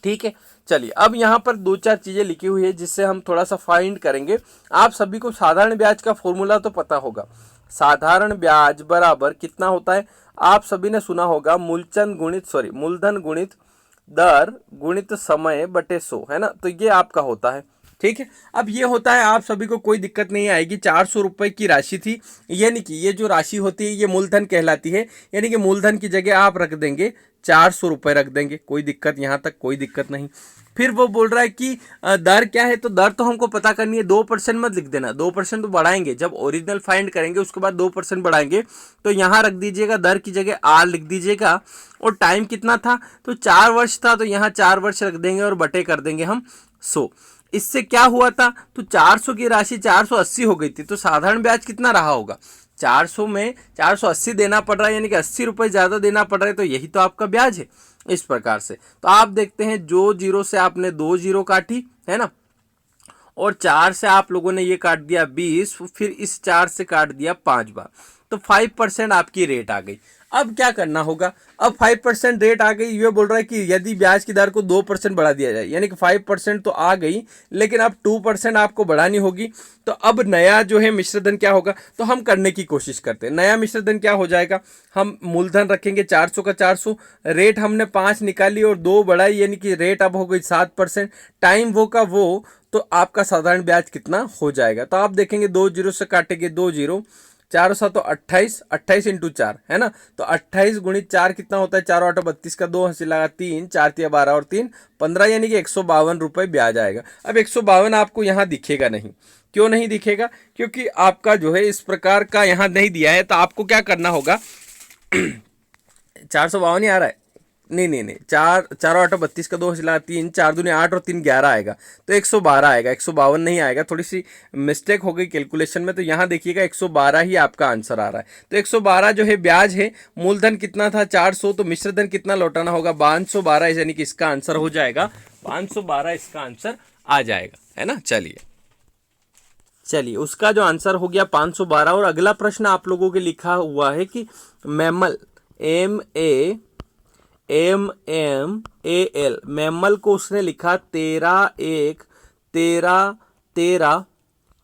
ठीक है, चलिए अब यहाँ पर 2-4 चीजें लिखी हुई है जिससे हम थोड़ा सा फाइंड करेंगे। आप सभी को साधारण ब्याज का फॉर्मूला तो पता होगा। साधारण ब्याज बराबर कितना होता है, आप सभी ने सुना होगा, मूलधन गुणित दर गुणित समय बटे 100, है ना। तो ये आपका होता है। ठीक है, अब ये होता है, आप सभी को कोई दिक्कत नहीं आएगी। 400 रुपए की राशि थी, यानी कि ये जो राशि होती है ये मूलधन कहलाती है, यानी कि मूलधन की जगह आप रख देंगे 400 रुपए रख देंगे, कोई दिक्कत, यहाँ तक कोई दिक्कत नहीं। फिर वो बोल रहा है कि दर क्या है, तो दर तो हमको पता करनी है, 2% मत लिख देना, 2% तो बढ़ाएंगे जब ओरिजिनल फाइंड करेंगे, उसके बाद 2% बढ़ाएंगे। तो यहाँ रख दीजिएगा, दर की जगह आर लिख दीजिएगा। और टाइम कितना था, तो 4 वर्ष था, तो यहाँ 4 वर्ष रख देंगे और बटे कर देंगे हम 100। इससे क्या हुआ था, तो 400 की राशि 480 हो गई थी, तो साधारण ब्याज कितना रहा होगा, 400 में 480 देना पड़ रहा है, यानी कि 80 रुपए ज्यादा देना पड़ रहा है, तो यही तो आपका ब्याज है। इस प्रकार से तो आप देखते हैं, जो जीरो से आपने 2 जीरो काटी, है ना, और 4 से आप लोगों ने ये काट दिया 20, फिर इस 4 से काट दिया 5 बार, तो 5% आपकी रेट आ गई। अब क्या करना होगा, अब 5% रेट आ गई, ये बोल रहा है कि यदि ब्याज की दर को 2% बढ़ा दिया जाए, यानी कि 5% तो आ गई लेकिन अब 2% आपको बढ़ानी होगी। तो अब नया जो है मिश्रधन क्या होगा, तो हम करने की कोशिश करते हैं। नया मिश्रधन क्या हो जाएगा, हम मूलधन रखेंगे 400 का 400, रेट हमने 5 निकाली और 2 बढ़ाई, यानी कि रेट अब हो गई 7%, टाइम वो का वो, तो आपका साधारण ब्याज कितना हो जाएगा। तो आप देखेंगे 2 जीरो से काटेंगे 2 जीरो, 4 7 28, 28 इंटू 4 है ना, तो 28 गुणित 4 कितना होता है, 4 8 32 का 2 हंसी लगा 3, 4 3 12 और 3 15, यानी कि 152 रुपये ब्याज आएगा। अब 152 आपको यहाँ दिखेगा नहीं, क्यों नहीं दिखेगा, क्योंकि आपका जो है इस प्रकार का यहाँ नहीं दिया है। तो आपको क्या करना होगा 452 ही आ रहा है, नहीं नहीं नहीं, 4 4 8 32 का 2 हंसी 3, 4 दूनी 8 और 3 11 आएगा, तो 112 आएगा, 152 नहीं आएगा। थोड़ी सी मिस्टेक हो गई कैलकुलेशन में, तो यहाँ देखिएगा 112 ही आपका आंसर आ रहा है। तो 112 जो है ब्याज है, मूलधन कितना था 400, तो मिश्रधन कितना लौटाना होगा 512, यानी कि इसका आंसर हो जाएगा 512, इसका आंसर आ जाएगा, है ना। चलिए उसका जो आंसर हो गया 512। और अगला प्रश्न आप लोगों के लिखा हुआ है कि मैमल MAMMAL, मैमल को उसने लिखा 13 1 13 13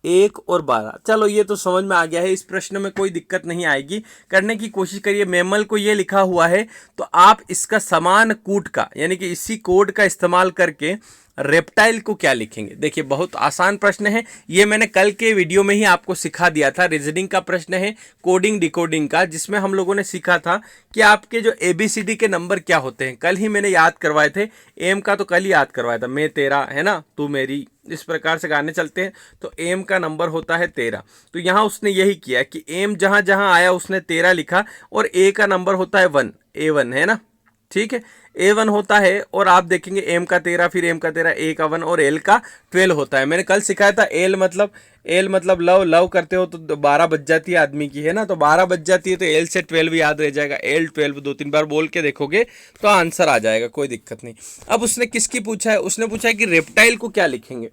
1 और 12। चलो ये तो समझ में आ गया है, इस प्रश्न में कोई दिक्कत नहीं आएगी, करने की कोशिश करिए। मैमल को ये लिखा हुआ है तो आप इसका समान कूट का, यानी कि इसी कोड का इस्तेमाल करके रेप्टाइल को क्या लिखेंगे। देखिए बहुत आसान प्रश्न है, ये मैंने कल के वीडियो में ही आपको सिखा दिया था। रीजनिंग का प्रश्न है, कोडिंग डिकोडिंग का, जिसमें हम लोगों ने सीखा था कि आपके जो ABCD के नंबर क्या होते हैं, कल ही मैंने याद करवाए थे। एम का तो कल ही याद करवाया था, मैं तेरा है ना तू मेरी, इस प्रकार से गाने चलते हैं। तो एम का नंबर होता है 13। तो यहाँ उसने यही किया कि एम जहां जहां आया उसने 13 लिखा, और ए का नंबर होता है 1, A1 है ना, ठीक है, A1 होता है। और आप देखेंगे एम का 13, फिर एम का 13, ए का 1 और एल का 12 होता है। मैंने कल सिखाया था एल मतलब लव, लव करते हो तो 12 बज जाती है आदमी की, है ना, तो 12 बज जाती है, तो एल से 12 याद रह जाएगा। एल 12 2-3 बार बोल के देखोगे तो आंसर आ जाएगा, कोई दिक्कत नहीं। अब उसने किसकी पूछा है, उसने पूछा है कि रेप्टाइल को क्या लिखेंगे।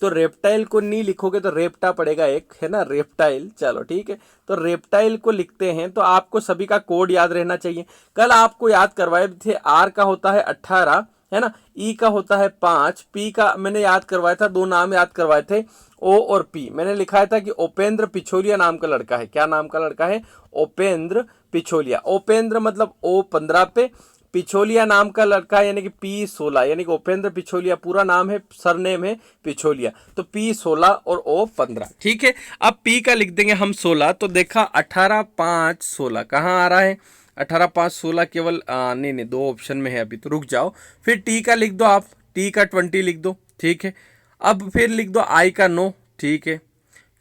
तो रेप्टाइल को नहीं लिखोगे तो रेप्टा पड़ेगा एक, है ना, रेप्टाइल। चलो ठीक है, तो रेप्टाइल को लिखते हैं। तो आपको सभी का कोड याद रहना चाहिए, कल आपको याद करवाए थे। आर का होता है 18, है ना, ई का होता है 5, पी का मैंने याद करवाया था, 2 नाम याद करवाए थे, ओ और पी। मैंने लिखाया था कि उपेंद्र पिछोलिया नाम का लड़का है। क्या नाम का लड़का है, उपेंद्र पिछोलिया। उपेंद्र मतलब O 15 पे, पिछोलिया नाम का लड़का यानी कि P16, यानी कि उपेंद्र पिछोलिया पूरा नाम है, सरनेम है पिछोलिया, तो P16 और O 15, ठीक है। अब P का लिख देंगे हम 16, तो देखा 18 5 16 कहाँ आ रहा है, 18 5 16 केवल नहीं नहीं 2 ऑप्शन में है अभी, तो रुक जाओ। फिर T का लिख दो आप, T का 20 लिख दो, ठीक है। अब फिर लिख दो I का 9, ठीक है।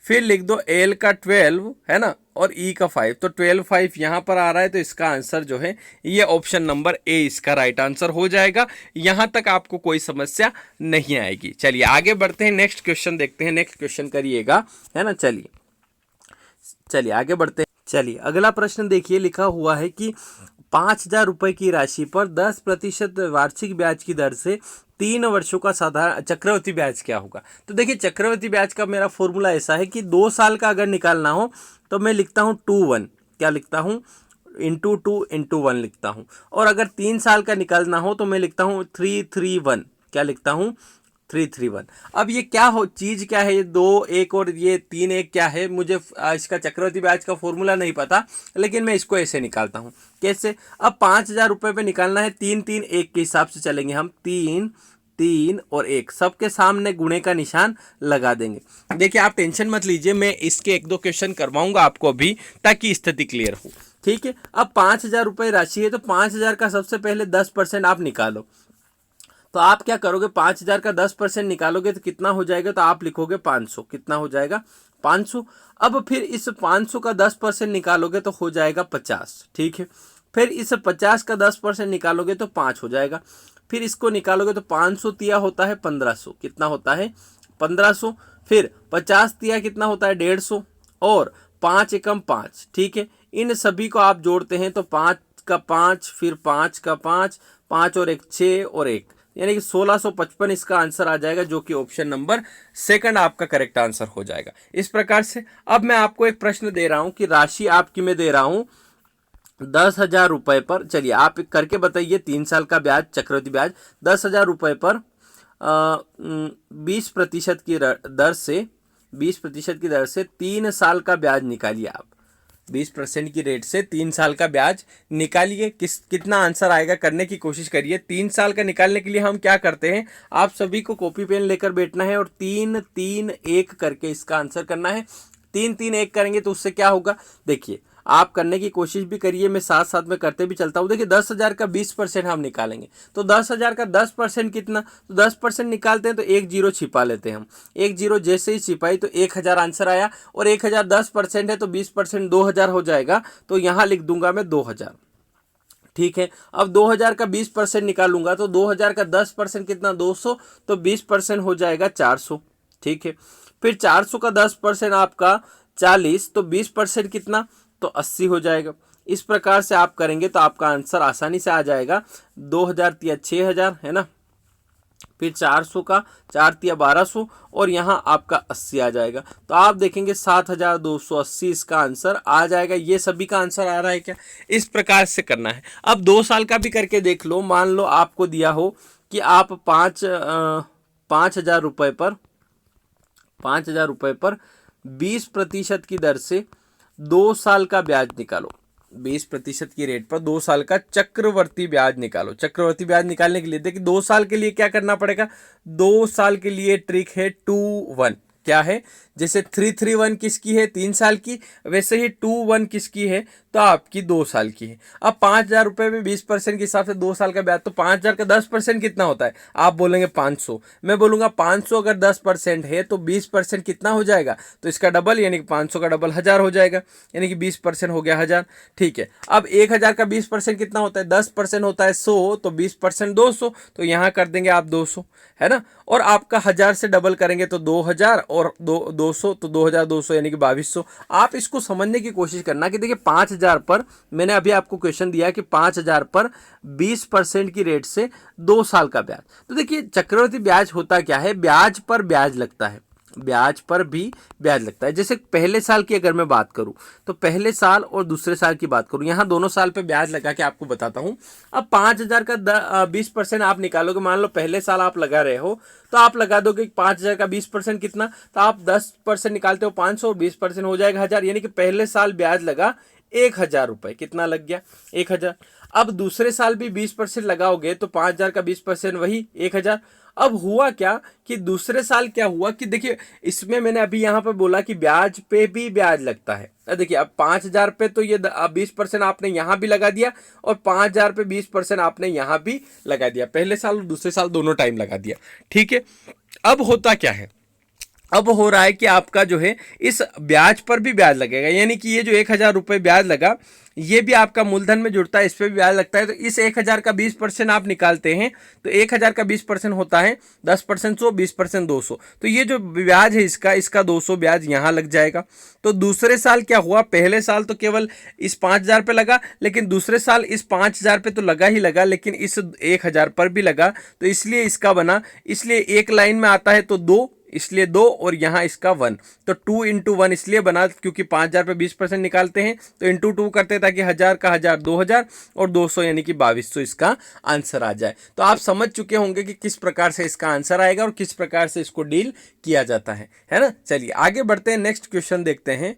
फिर लिख दो L का 12, है ना, और E का 5, तो 12 5 यहाँ पर आ रहा है। तो इसका आंसर जो है ये ऑप्शन नंबर A इसका राइट आंसर हो जाएगा। यहाँ तक आपको कोई समस्या नहीं आएगी। चलिए आगे बढ़ते हैं, नेक्स्ट क्वेश्चन देखते हैं, नेक्स्ट क्वेश्चन करिएगा, है ना। चलिए आगे बढ़ते हैं। चलिए अगला प्रश्न देखिए, लिखा हुआ है कि 5,000 रुपए की राशि पर 10% वार्षिक ब्याज की दर से 3 वर्षों का साधारण चक्रवृद्धि ब्याज क्या होगा। तो देखिए चक्रवृद्धि ब्याज का मेरा फॉर्मूला ऐसा है कि 2 साल का अगर निकालना हो तो मैं लिखता हूँ 2 1, क्या लिखता हूँ, इंटू 2 इंटू 1 लिखता हूँ। और अगर 3 साल का निकालना हो तो मैं लिखता हूँ 331, क्या लिखता हूँ, 331। अब ये क्या हो चीज़ क्या है, ये 2 1 और ये 3 1 क्या है, मुझे इसका चक्रवृद्धि ब्याज का फॉर्मूला नहीं पता, लेकिन मैं इसको ऐसे निकालता हूँ। कैसे, अब 5,000 रुपये पे निकालना है, 3 3 1 के हिसाब से चलेंगे हम, 3 3 और 1 सबके सामने गुणे का निशान लगा देंगे। देखिए आप टेंशन मत लीजिए, मैं इसके 1-2 क्वेश्चन करवाऊंगा आपको अभी, ताकि स्थिति क्लियर हो, ठीक है। अब 5,000 रुपये राशि है, तो 5,000 का सबसे पहले 10% आप निकालो। तो आप क्या करोगे, 5,000 का 10% निकालोगे तो कितना हो जाएगा, तो आप लिखोगे 500, कितना हो जाएगा 500। अब फिर इस 500 का 10% निकालोगे तो हो जाएगा 50, ठीक है। फिर इस 50 का 10% निकालोगे तो 5 हो जाएगा। फिर इसको निकालोगे तो 500 तिया होता है 1500, कितना होता है 1500। फिर 50 तिया कितना होता है 150, और 5 एकम 5, ठीक है। इन सभी को आप जोड़ते हैं तो 5 का 5, फिर 5 का 5, 5 और 1 6 और 1 यानी कि 1655 इसका आंसर आ जाएगा, जो कि ऑप्शन नंबर सेकंड आपका करेक्ट आंसर हो जाएगा। इस प्रकार से अब मैं आपको एक प्रश्न दे रहा हूं कि राशि आपकी मैं दे रहा हूं 10,000 रुपए पर। चलिए आप करके बताइए, 3 साल का ब्याज, चक्रवृद्धि ब्याज 10,000 रुपए पर 20% की दर से 20% की दर से 3 साल का ब्याज निकालिए। आप 20% की रेट से 3 साल का ब्याज निकालिए। कितना आंसर आएगा करने की कोशिश करिए। 3 साल का निकालने के लिए हम क्या करते हैं, आप सभी को कॉपी पेन लेकर बैठना है और 3 3 1 करके इसका आंसर करना है। 3 3 1 करेंगे तो उससे क्या होगा, देखिए आप करने की कोशिश भी करिए, मैं साथ साथ में करते भी चलता हूँ। देखिए 10,000 का 20% हम निकालेंगे तो 10,000 का 10% कितना, तो 10% निकालते हैं तो एक जीरो छिपा लेते हैं हम। एक जीरो जैसे ही छिपाई तो 1,000 आंसर आया, और 1,000 10% है तो 20% 2,000 हो जाएगा, तो यहाँ लिख दूंगा मैं 2,000। ठीक है, अब 2,000 का 20% निकालूंगा तो 2,000 का 10% कितना, 200, तो 20% हो जाएगा 400। ठीक है, फिर 400 का 10% आपका 40, तो 20% कितना, तो 80 हो जाएगा। इस प्रकार से आप करेंगे तो आपका आंसर आसानी से आ जाएगा। 2,000 तिया 6,000 है ना, फिर 400 का 4 तिया 1,200, और यहाँ आपका 80 आ जाएगा। तो आप देखेंगे 7,280 इसका आंसर आ जाएगा। ये सभी का आंसर आ रहा है क्या, इस प्रकार से करना है। अब 2 साल का भी करके देख लो। मान लो आपको दिया हो कि आप 5,000 रुपये पर 5,000 रुपये पर 20% की दर से 2 साल का ब्याज निकालो। 20% की रेट पर 2 साल का चक्रवर्ती ब्याज निकालो। चक्रवर्ती ब्याज निकालने के लिए देखिए 2 साल के लिए क्या करना पड़ेगा, 2 साल के लिए ट्रिक है 2 1। क्या है, जैसे 331 किसकी है, 3 साल की, वैसे ही 21 किसकी है, तो आपकी 2 साल की है। अब 5,000 रुपये में 20% के हिसाब से 2 साल का ब्याज, तो 5,000 का 10% कितना होता है, आप बोलेंगे 500, मैं बोलूंगा 500 अगर 10% है तो 20% कितना हो जाएगा, तो इसका डबल, यानी कि 500 का डबल 1,000 हो जाएगा, यानी कि 20% हो गया 1,000। ठीक है, अब 1,000 का 20% कितना होता है, 10% होता है 100, तो 20% 200, तो यहाँ कर देंगे आप 200, है ना। और आपका 1,000 से डबल करेंगे तो 2,000, और 200 तो 2,200, यानी कि 2,200। आप इसको समझने की कोशिश करना कि देखिए 5,000 पर, मैंने अभी आपको क्वेश्चन दिया कि 5,000 पर 20% की रेट से 2 साल का ब्याज। तो देखिए चक्रवृद्धि ब्याज होता क्या है, ब्याज पर ब्याज लगता है, ब्याज पर भी ब्याज लगता है। जैसे पहले साल की अगर मैं बात करूं तो पहले साल और दूसरे साल की बात करूं, यहां दोनों साल पे ब्याज लगा के आपको बताता हूं। अब 5,000 का 20% आप निकालोगे, मान लो पहले साल आप लगा रहे हो तो आप लगा दोगे 5,000 का 20% कितना, तो आप 10% निकालते हो 500, और 20% हो जाएगा 1,000, यानी कि पहले साल ब्याज लगा 1,000 रुपये। कितना लग गया, 1,000। अब दूसरे साल भी 20% लगाओगे तो 5,000 का 20% वही 1,000। अब हुआ क्या कि दूसरे साल क्या हुआ कि देखिए इसमें मैंने अभी यहाँ पे बोला कि ब्याज पे भी ब्याज लगता है। देखिए अब 5,000 पे तो ये 20% आपने यहाँ भी लगा दिया, और 5,000 पे 20% आपने यहाँ भी लगा दिया, पहले साल और दूसरे साल दोनों टाइम लगा दिया। ठीक है, अब होता क्या है, अब हो रहा है कि आपका जो है इस ब्याज पर भी ब्याज लगेगा, यानी कि ये जो 1,000 रुपये ब्याज लगा ये भी आपका मूलधन में जुड़ता है, इस पर भी ब्याज लगता है। तो इस 1,000 का 20% आप निकालते हैं तो 1,000 का 20% होता है 10% 100, 20% 200, तो ये जो ब्याज है इसका 200 ब्याज यहाँ लग जाएगा। तो दूसरे साल क्या हुआ, पहले साल तो केवल इस 5,000 पे लगा, लेकिन दूसरे साल इस 5,000 पे तो लगा ही लगा, लेकिन इस 1,000 पर भी लगा, तो इसलिए इसका बना, इसलिए एक लाइन में आता है तो 2, इसलिए 2, और यहाँ इसका 1, तो 2 × 1 इसलिए बना क्योंकि 5,000 पे 20% निकालते हैं तो × 2 करते हैं, ताकि 1,000 का 1,000 2,000, और 200 यानी कि 2,200 इसका आंसर आ जाए। तो आप समझ चुके होंगे कि किस प्रकार से इसका आंसर आएगा और किस प्रकार से इसको डील किया जाता है ना। चलिए आगे बढ़ते हैं, नेक्स्ट क्वेश्चन देखते हैं।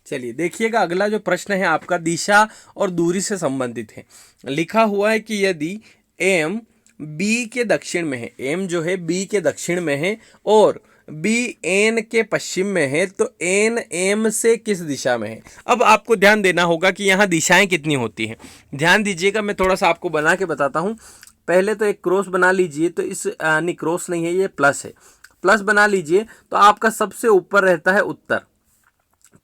चलिए देखिएगा, अगला जो प्रश्न है आपका दिशा और दूरी से संबंधित है। लिखा हुआ है कि यदि एम बी के दक्षिण में है, एम जो है बी के दक्षिण में है और बी एन के पश्चिम में है, तो एन एम से किस दिशा में है। अब आपको ध्यान देना होगा कि यहाँ दिशाएं कितनी होती हैं, ध्यान दीजिएगा, मैं थोड़ा सा आपको बना के बताता हूँ। पहले तो एक क्रॉस बना लीजिए, तो इस नहीं क्रॉस नहीं है, ये प्लस है, प्लस बना लीजिए। तो आपका सबसे ऊपर रहता है उत्तर,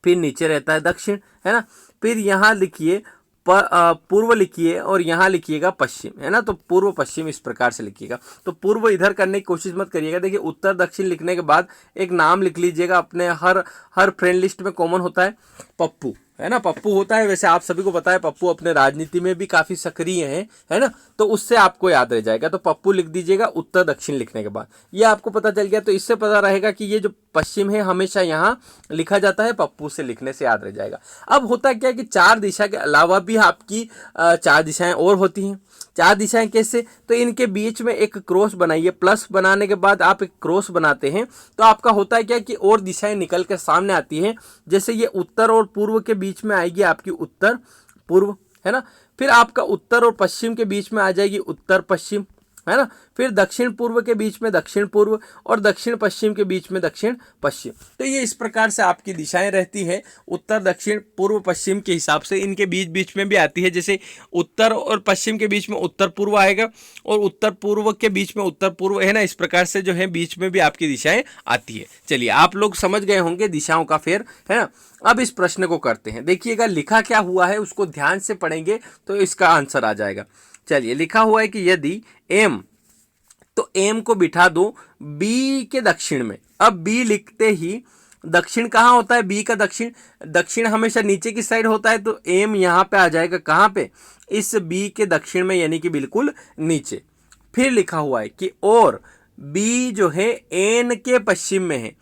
फिर नीचे रहता है दक्षिण, है ना। फिर यहाँ लिखिए पूर्व लिखिए, और यहाँ लिखिएगा पश्चिम, है ना। तो पूर्व पश्चिम इस प्रकार से लिखिएगा। तो पूर्व इधर करने की कोशिश मत करिएगा। देखिए उत्तर दक्षिण लिखने के बाद एक नाम लिख लीजिएगा अपने, हर फ्रेंड लिस्ट में कॉमन होता है पप्पू, है ना, पप्पू होता है। वैसे आप सभी को पता है पप्पू अपने राजनीति में भी काफी सक्रिय है ना, तो उससे आपको याद रह जाएगा। तो पप्पू लिख दीजिएगा उत्तर दक्षिण लिखने के बाद, ये आपको पता चल गया। तो इससे पता रहेगा कि ये जो पश्चिम है हमेशा यहाँ लिखा जाता है, पप्पू से लिखने से याद रह जाएगा। अब होता क्या है कि चार दिशा के अलावा भी आपकी चार दिशाएं और होती हैं। चार दिशाएं कैसे, तो इनके बीच में एक क्रॉस बनाइए, प्लस बनाने के बाद आप एक क्रॉस बनाते हैं तो आपका होता है क्या कि और दिशाएं निकल के सामने आती हैं। जैसे ये उत्तर और पूर्व के बीच में आएगी आपकी उत्तर पूर्व, है ना। फिर आपका उत्तर और पश्चिम के बीच में आ जाएगी उत्तर पश्चिम, है ना। फिर दक्षिण पूर्व के बीच में दक्षिण पूर्व और दक्षिण पश्चिम के बीच में दक्षिण पश्चिम। तो ये इस प्रकार से आपकी दिशाएं रहती है, उत्तर दक्षिण पूर्व पश्चिम के हिसाब से। इनके बीच बीच में भी आती है, जैसे उत्तर और पश्चिम के बीच में उत्तर पूर्व आएगा और उत्तर पूर्व के बीच में उत्तर पूर्व, है ना। इस प्रकार से जो है बीच में भी आपकी दिशाएं आती है। चलिए आप लोग समझ गए होंगे दिशाओं का फेर, है ना। अब इस प्रश्न को करते हैं। देखिएगा लिखा क्या हुआ है, उसको ध्यान से पढ़ेंगे तो इसका आंसर आ जाएगा। चलिए लिखा हुआ है कि यदि एम, तो एम को बिठा दो बी के दक्षिण में। अब बी लिखते ही दक्षिण कहाँ होता है, बी का दक्षिण, दक्षिण हमेशा नीचे की साइड होता है, तो एम यहाँ पे आ जाएगा कहाँ पे, इस बी के दक्षिण में, यानी कि बिल्कुल नीचे। फिर लिखा हुआ है कि और बी जो है एन के पश्चिम में है,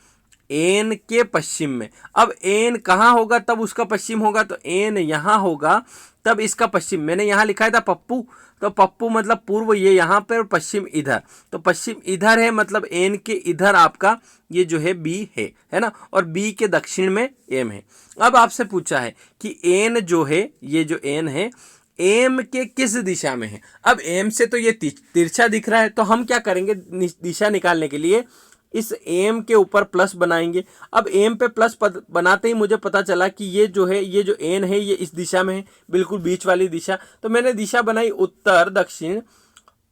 एन के पश्चिम में। अब एन कहाँ होगा तब उसका पश्चिम होगा, तो एन यहाँ होगा तब इसका पश्चिम। मैंने यहाँ लिखा था पप्पू, तो पप्पू मतलब पूर्व, ये यहाँ पर, पश्चिम इधर, तो पश्चिम इधर है, मतलब एन के इधर आपका ये जो है बी है ना, और बी के दक्षिण में एम है। अब आपसे पूछा है कि एन जो है, ये जो एन है एम के किस दिशा में है। अब एम से तो ये तिरछा दिख रहा है, तो हम क्या करेंगे दिशा निकालने के लिए इस एम के ऊपर प्लस बनाएंगे। अब एम पे प्लस बनाते ही मुझे पता चला कि ये जो है, ये जो एन है ये इस दिशा में है, बिल्कुल बीच वाली दिशा। तो मैंने दिशा बनाई उत्तर दक्षिण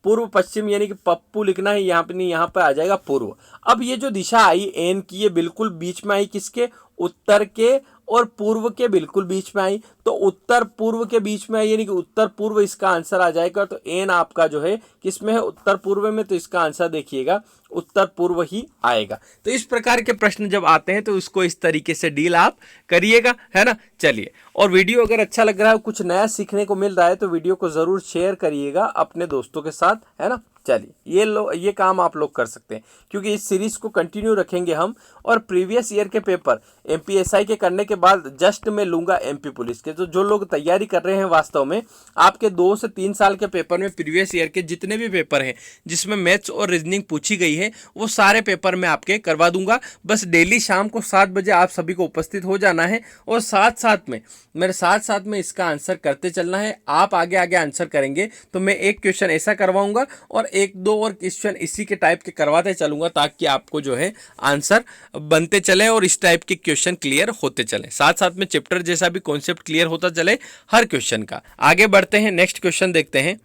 पूर्व पश्चिम, यानी कि पप्पू लिखना है यहाँ पे, नहीं यहाँ पे आ जाएगा पूर्व। अब ये जो दिशा आई एन की, ये बिल्कुल बीच में आई, किसके, उत्तर के और पूर्व के बिल्कुल बीच में आई, तो उत्तर पूर्व के बीच में आई, यानी कि उत्तर पूर्व इसका आंसर आ जाएगा। तो एन आपका जो है किस में है, उत्तर पूर्व में, तो इसका आंसर देखिएगा उत्तर पूर्व ही आएगा। तो इस प्रकार के प्रश्न जब आते हैं तो उसको इस तरीके से डील आप करिएगा, है ना। चलिए, और वीडियो अगर अच्छा लग रहा है, कुछ नया सीखने को मिल रहा है, तो वीडियो को जरूर शेयर करिएगा अपने दोस्तों के साथ, है ना। चलिए ये काम आप लोग कर सकते हैं, क्योंकि इस सीरीज को कंटिन्यू रखेंगे हम। और प्रीवियस ईयर के पेपर एमपीएसआई के करने के बाद जस्ट मैं लूंगा एमपी पुलिस के। तो जो लोग तैयारी कर रहे हैं, वास्तव में आपके 2 से 3 साल के पेपर में प्रीवियस ईयर के जितने भी पेपर हैं जिसमें मैथ्स और रीजनिंग पूछी गई है, वो सारे पेपर मैं आपके करवा दूंगा। बस डेली शाम को 7 बजे आप सभी को उपस्थित हो जाना है, और साथ साथ में मेरे साथ में इसका आंसर करते चलना है। आप आगे आगे आंसर करेंगे तो मैं एक क्वेश्चन ऐसा करवाऊंगा और 1-2 और क्वेश्चन इसी के टाइप के करवाते चलूंगा, ताकि आपको जो है आंसर बनते चले और इस टाइप के क्वेश्चन क्लियर होते चले। साथ साथ में चैप्टर जैसा भी कॉन्सेप्ट क्लियर होता चले हर क्वेश्चन का। आगे बढ़ते हैं, नेक्स्ट क्वेश्चन देखते हैं।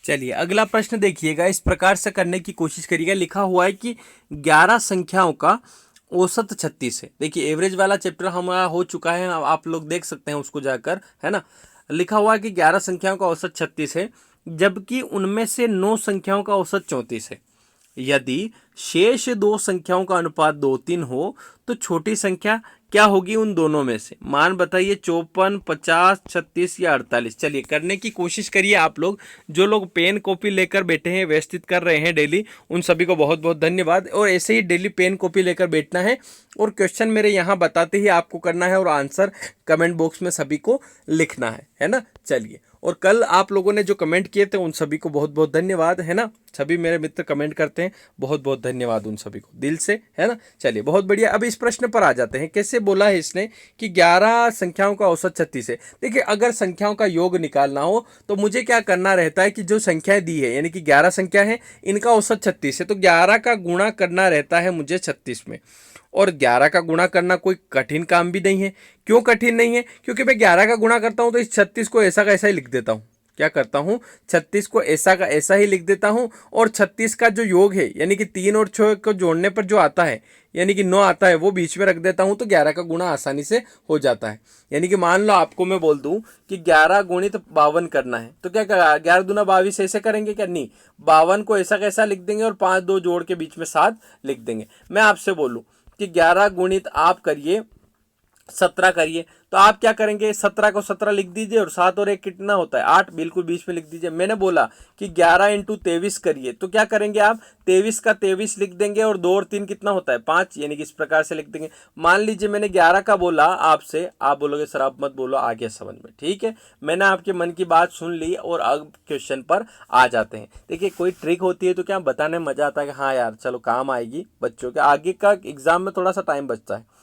चलिए अगला प्रश्न देखिएगा, इस प्रकार से करने की कोशिश करिएगा। लिखा हुआ है कि 11 संख्याओं का औसत 36 है। देखिए एवरेज वाला चैप्टर हमारा हो चुका है, आप लोग देख सकते हैं उसको जाकर, है ना। लिखा हुआ है कि 11 संख्याओं का औसत 36 है, जबकि उनमें से 9 संख्याओं का औसत 34 है। यदि शेष 2 संख्याओं का अनुपात 2-3 हो तो छोटी संख्या क्या होगी उन दोनों में से। मान बताइए 54, 50, 36 या 48। चलिए करने की कोशिश करिए आप लोग। जो लोग पेन कॉपी लेकर बैठे हैं, व्यवस्थित कर रहे हैं डेली, उन सभी को बहुत बहुत धन्यवाद। और ऐसे ही डेली पेन कॉपी लेकर बैठना है, और क्वेश्चन मेरे यहाँ बताते ही आपको करना है, और आंसर कमेंट बॉक्स में सभी को लिखना है ना। चलिए, और कल आप लोगों ने जो कमेंट किए थे उन सभी को बहुत बहुत धन्यवाद, है ना। सभी मेरे मित्र कमेंट करते हैं, बहुत बहुत धन्यवाद उन सभी को दिल से, है ना। चलिए बहुत बढ़िया। अब इस प्रश्न पर आ जाते हैं। कैसे बोला है इसने कि 11 संख्याओं का औसत 36 है। देखिए अगर संख्याओं का योग निकालना हो तो मुझे क्या करना रहता है कि जो संख्याएं दी है, यानी कि 11 संख्या है, इनका औसत 36 है, तो 11 का गुणा करना रहता है मुझे 36 में। और 11 का गुणा करना कोई कठिन काम भी नहीं है। क्यों कठिन नहीं है, क्योंकि मैं 11 का गुणा करता हूं तो इस 36 को ऐसा का ऐसा ही लिख देता हूं। क्या करता हूं, 36 को ऐसा का ऐसा ही लिख देता हूं, और 36 का जो योग है, यानी कि 3 और 6 को जोड़ने पर जो आता है, यानी कि 9 आता है, वो बीच में रख देता हूं, तो 11 का गुणा आसानी से हो जाता है। यानी कि मान लो आपको मैं बोल दूं कि 11 गुणित 52 करना है, तो क्या 11 दूना 22 ऐसे करेंगे क्या, नहीं, 52 को ऐसा कैसा लिख देंगे और 5 2 जोड़ के बीच में 7 लिख देंगे। मैं आपसे बोलूं कि 11 गुणित आप करिए 17 करिए। तो आप क्या करेंगे, 17 को 17 लिख दीजिए और 7 और 1 कितना होता है 8, बिल्कुल बीच में लिख दीजिए। मैंने बोला कि 11 इंटू 23 करिए, तो क्या करेंगे आप 23 का 23 लिख देंगे और 2 और 3 कितना होता है 5, यानी कि इस प्रकार से लिख देंगे। मान लीजिए मैंने 11 का बोला आपसे, आप बोलोगे सर आप मत बोलो, आ गया समझ में, ठीक है। मैंने आपके मन की बात सुन ली और अब क्वेश्चन पर आ जाते हैं। देखिए कोई ट्रिक होती है तो क्या बताने में मजा आता है कि हाँ यार चलो काम आएगी बच्चों के आगे का एग्जाम में, थोड़ा सा टाइम बचता है।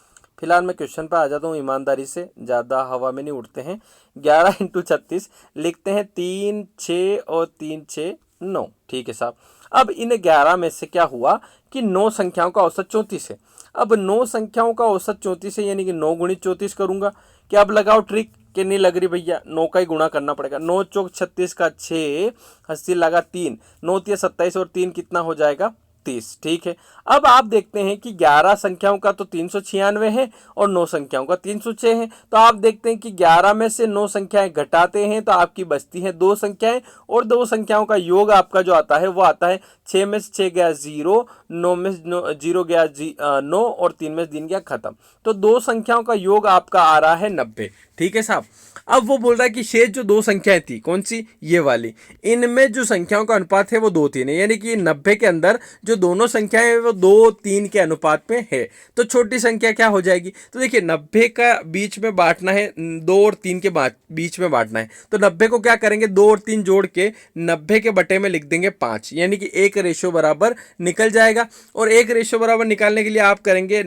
फिलहाल मैं क्वेश्चन पर आ जाता हूँ ईमानदारी से, ज़्यादा हवा में नहीं उड़ते हैं। 11 इंटू 36 लिखते हैं 3 6 और 3 6 9, ठीक है साहब। अब इन 11 में से क्या हुआ कि 9 संख्याओं का औसत 34 है। अब 9 संख्याओं का औसत 34 है, यानी कि 9 गुणित 34 करूंगा। क्या अब लगाओ ट्रिक कि नहीं लग रही भैया, 9 का ही गुणा करना पड़ेगा। 9 चौक 36 का 6, 80 लगा 3, 9 तिया 27 और 3 कितना हो जाएगा 30, ठीक है। अब आप देखते हैं कि 11 संख्याओं का तो 396 है और 9 संख्याओं का 306 है। तो आप देखते हैं कि 11 में से 9 संख्याएं घटाते हैं तो आपकी बचती हैं 2 संख्याएं, और 2 संख्याओं का योग आपका जो आता है वो आता है 6 में से 6 गया 0, 9 में 0 गया 9 और 3 में से 3 गया खत्म। तो 2 संख्याओं का योग आपका आ रहा है 90, ठीक है साहब। अब वो बोल रहा है कि शेष जो 2 संख्याएं थी, कौन सी, ये वाली, इनमें जो संख्याओं का अनुपात है वो 2 3 है, यानी कि 90 के अंदर जो दोनों संख्याएं हैं वो 2 3 के अनुपात में है। तो छोटी संख्या क्या हो जाएगी, तो देखिए 90 का बीच में बांटना है, 2 और 3 के बीच में बांटना है। तो 90 को क्या करेंगे 2 और 3 जोड़ के 90 के बटे में लिख देंगे 5, यानी कि 1 रेशो बराबर निकल जाएगा। और 1 रेशो बराबर निकालने के लिए आप करेंगे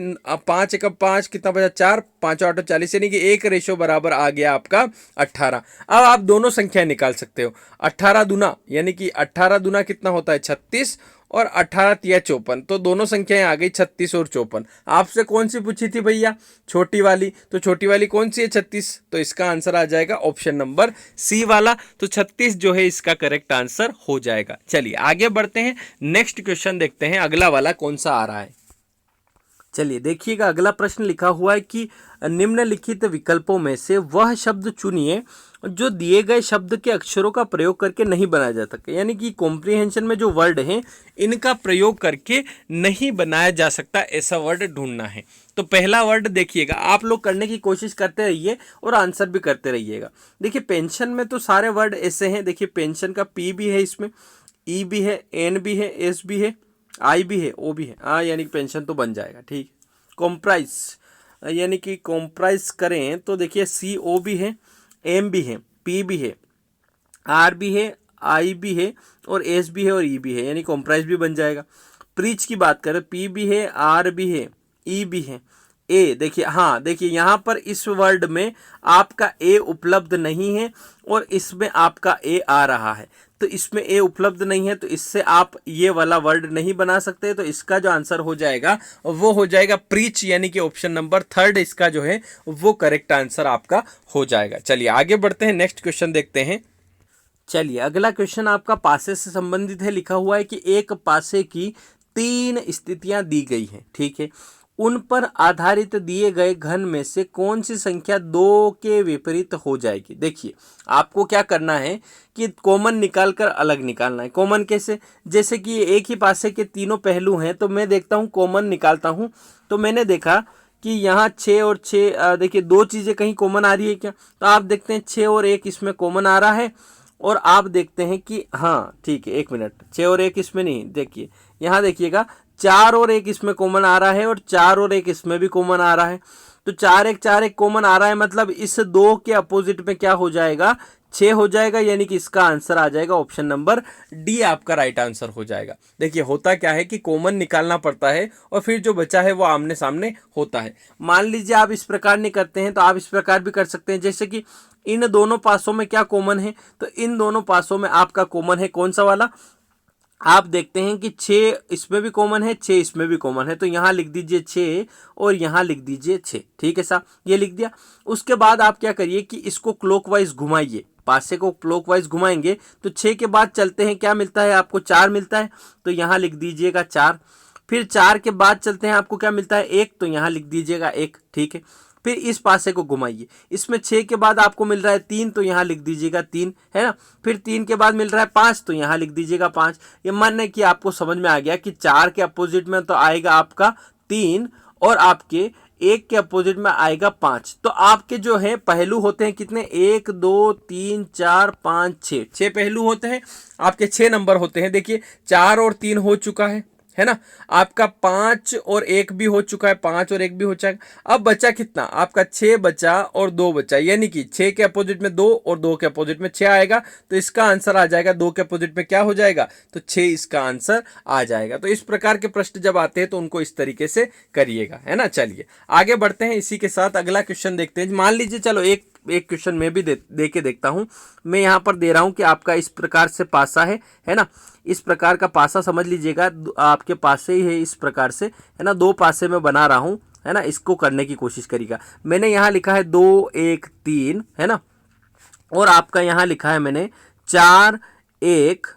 5 एक 5 कितना बचा 4, 5 8 40, यानी कि 1 रेशो बराबर आ गया आपका 18। अब आप दोनों संख्याएं निकाल सकते हो, 18 दूना, यानी कि 18 दूना कितना होता है 36 और 18 तिया 54, तो दोनों संख्याएं आ गई 36 और 54। आपसे कौन सी पूछी थी भैया, छोटी वाली, तो छोटी वाली कौन सी है 36, तो इसका आंसर आ जाएगा ऑप्शन नंबर सी वाला। तो 36 जो है इसका करेक्ट आंसर हो जाएगा। चलिए आगे बढ़ते हैं, नेक्स्ट क्वेश्चन देखते हैं अगला वाला कौन सा आ रहा है। चलिए देखिएगा अगला प्रश्न लिखा हुआ है कि निम्नलिखित विकल्पों में से वह शब्द चुनिए जो दिए गए शब्द के अक्षरों का प्रयोग करके नहीं बनाया जा सकता, यानी कि कॉम्प्रिहेंशन में जो वर्ड हैं इनका प्रयोग करके नहीं बनाया जा सकता, ऐसा वर्ड ढूंढना है। तो पहला वर्ड देखिएगा, आप लोग करने की कोशिश करते रहिए और आंसर भी करते रहिएगा। देखिए पेंशन में तो सारे वर्ड ऐसे हैं, देखिए पेंशन का पी भी है, इसमें ई भी है, एन भी है, एस भी है, आई भी है, ओ भी है, हाँ यानी कि पेंशन तो बन जाएगा, ठीक। कॉम्प्राइज, यानी कि कॉम्प्राइज करें तो देखिए सी ओ भी है, एम भी है, पी भी है, आर भी है, आई भी है और एस भी है और ई भी है, यानी कॉम्प्राइज भी बन जाएगा। प्रीच की बात करें, पी भी है, आर भी है, ई भी है, ए देखिए, हाँ देखिए यहाँ पर इस वर्ड में आपका ए उपलब्ध नहीं है और इसमें आपका ए आ रहा है, तो इसमें ए उपलब्ध नहीं है, तो इससे आप ये वाला वर्ड नहीं बना सकते। तो इसका जो आंसर हो जाएगा वो हो जाएगा प्रीच, यानी कि ऑप्शन नंबर 3 इसका जो है वो करेक्ट आंसर आपका हो जाएगा। चलिए आगे बढ़ते हैं, नेक्स्ट क्वेश्चन देखते हैं। चलिए अगला क्वेश्चन आपका पासे से संबंधित है, लिखा हुआ है कि एक पासे की 3 स्थितियां दी गई हैं, ठीक है, उन पर आधारित दिए गए घन में से कौन सी संख्या 2 के विपरीत हो जाएगी। देखिए आपको क्या करना है कि कॉमन निकाल कर अलग निकालना है। कॉमन कैसे, जैसे कि एक ही पासे के तीनों पहलू हैं, तो मैं देखता हूँ कॉमन निकालता हूँ, तो मैंने देखा कि यहाँ 6 और 6 देखिए 2 चीज़ें कहीं कॉमन आ रही है क्या, तो आप देखते हैं 6 और 1 इसमें कॉमन आ रहा है, और आप देखते हैं कि हाँ ठीक है, 1 मिनट, 6 और 1 इसमें नहीं, देखिए यहाँ देखिएगा 4 और 1 इसमें कॉमन आ रहा है और 4 और 1 इसमें भी कॉमन आ रहा है। तो 4 1 कॉमन आ रहा है, मतलब इस 2 के अपोजिट में क्या हो जाएगा 6 हो जाएगा, यानी कि इसका आंसर आ जाएगा ऑप्शन नंबर डी, आपका राइट आंसर हो जाएगा। देखिए होता क्या है कि कॉमन निकालना पड़ता है और फिर जो बचा है वो आमने सामने होता है। मान लीजिए आप इस प्रकार नहीं करते हैं तो आप इस प्रकार भी कर सकते हैं, जैसे कि इन दोनों पासों में क्या कॉमन है, तो इन दोनों पासों में आपका कॉमन है कौन सा वाला, आप देखते हैं कि 6 इसमें भी कॉमन है, 6 इसमें भी कॉमन है, तो यहाँ लिख दीजिए 6 और यहाँ लिख दीजिए 6, ठीक है साहब, ये लिख दिया। उसके बाद आप क्या करिए कि इसको क्लॉकवाइज घुमाइए, पासे को क्लॉकवाइज घुमाएंगे तो 6 के बाद चलते हैं, क्या मिलता है आपको 4 मिलता है, तो यहाँ लिख दीजिएगा 4। फिर 4 के बाद चलते हैं, आपको क्या मिलता है 1, तो यहाँ लिख दीजिएगा 1, ठीक है। फिर इस पासे को घुमाइए, इसमें 6 के बाद आपको मिल रहा है 3, तो यहाँ लिख दीजिएगा 3, है ना। फिर 3 के बाद मिल रहा है 5, तो यहाँ लिख दीजिएगा 5। ये मानने कि आपको समझ में आ गया कि 4 के अपोजिट में तो आएगा आपका 3 और आपके एक के अपोजिट में आएगा 5। तो आपके जो है पहलू होते हैं कितने, 1 2 3 4 5 6, 6 पहलू होते हैं आपके, 6 नंबर होते हैं। देखिए 4 और 3 हो चुका है ना, आपका 5 और 1 भी हो चुका है, 5 और 1 भी हो चुका है। अब बचा कितना आपका, 6 बचा और 2 बचा, यानी कि 6 के अपोजिट में 2 और 2 के अपोजिट में 6 आएगा, तो इसका आंसर आ जाएगा 2 के अपोजिट में क्या हो जाएगा, तो 6 इसका आंसर आ जाएगा। तो इस प्रकार के प्रश्न जब आते हैं तो उनको इस तरीके से करिएगा, है ना। चलिए आगे बढ़ते हैं, इसी के साथ अगला क्वेश्चन देखते हैं। मान लीजिए चलो एक क्वेश्चन मैं भी दे के देखता हूं। मैं यहां पर दे रहा हूं कि आपका इस प्रकार से पासा है ना, इस प्रकार का पासा समझ लीजिएगा, आपके पासे ही है इस प्रकार से, है ना, 2 पासे में बना रहा हूं, है ना। इसको करने की कोशिश करिएगा। मैंने यहाँ लिखा है 2 1 3, है ना, और आपका यहाँ लिखा है मैंने 4 1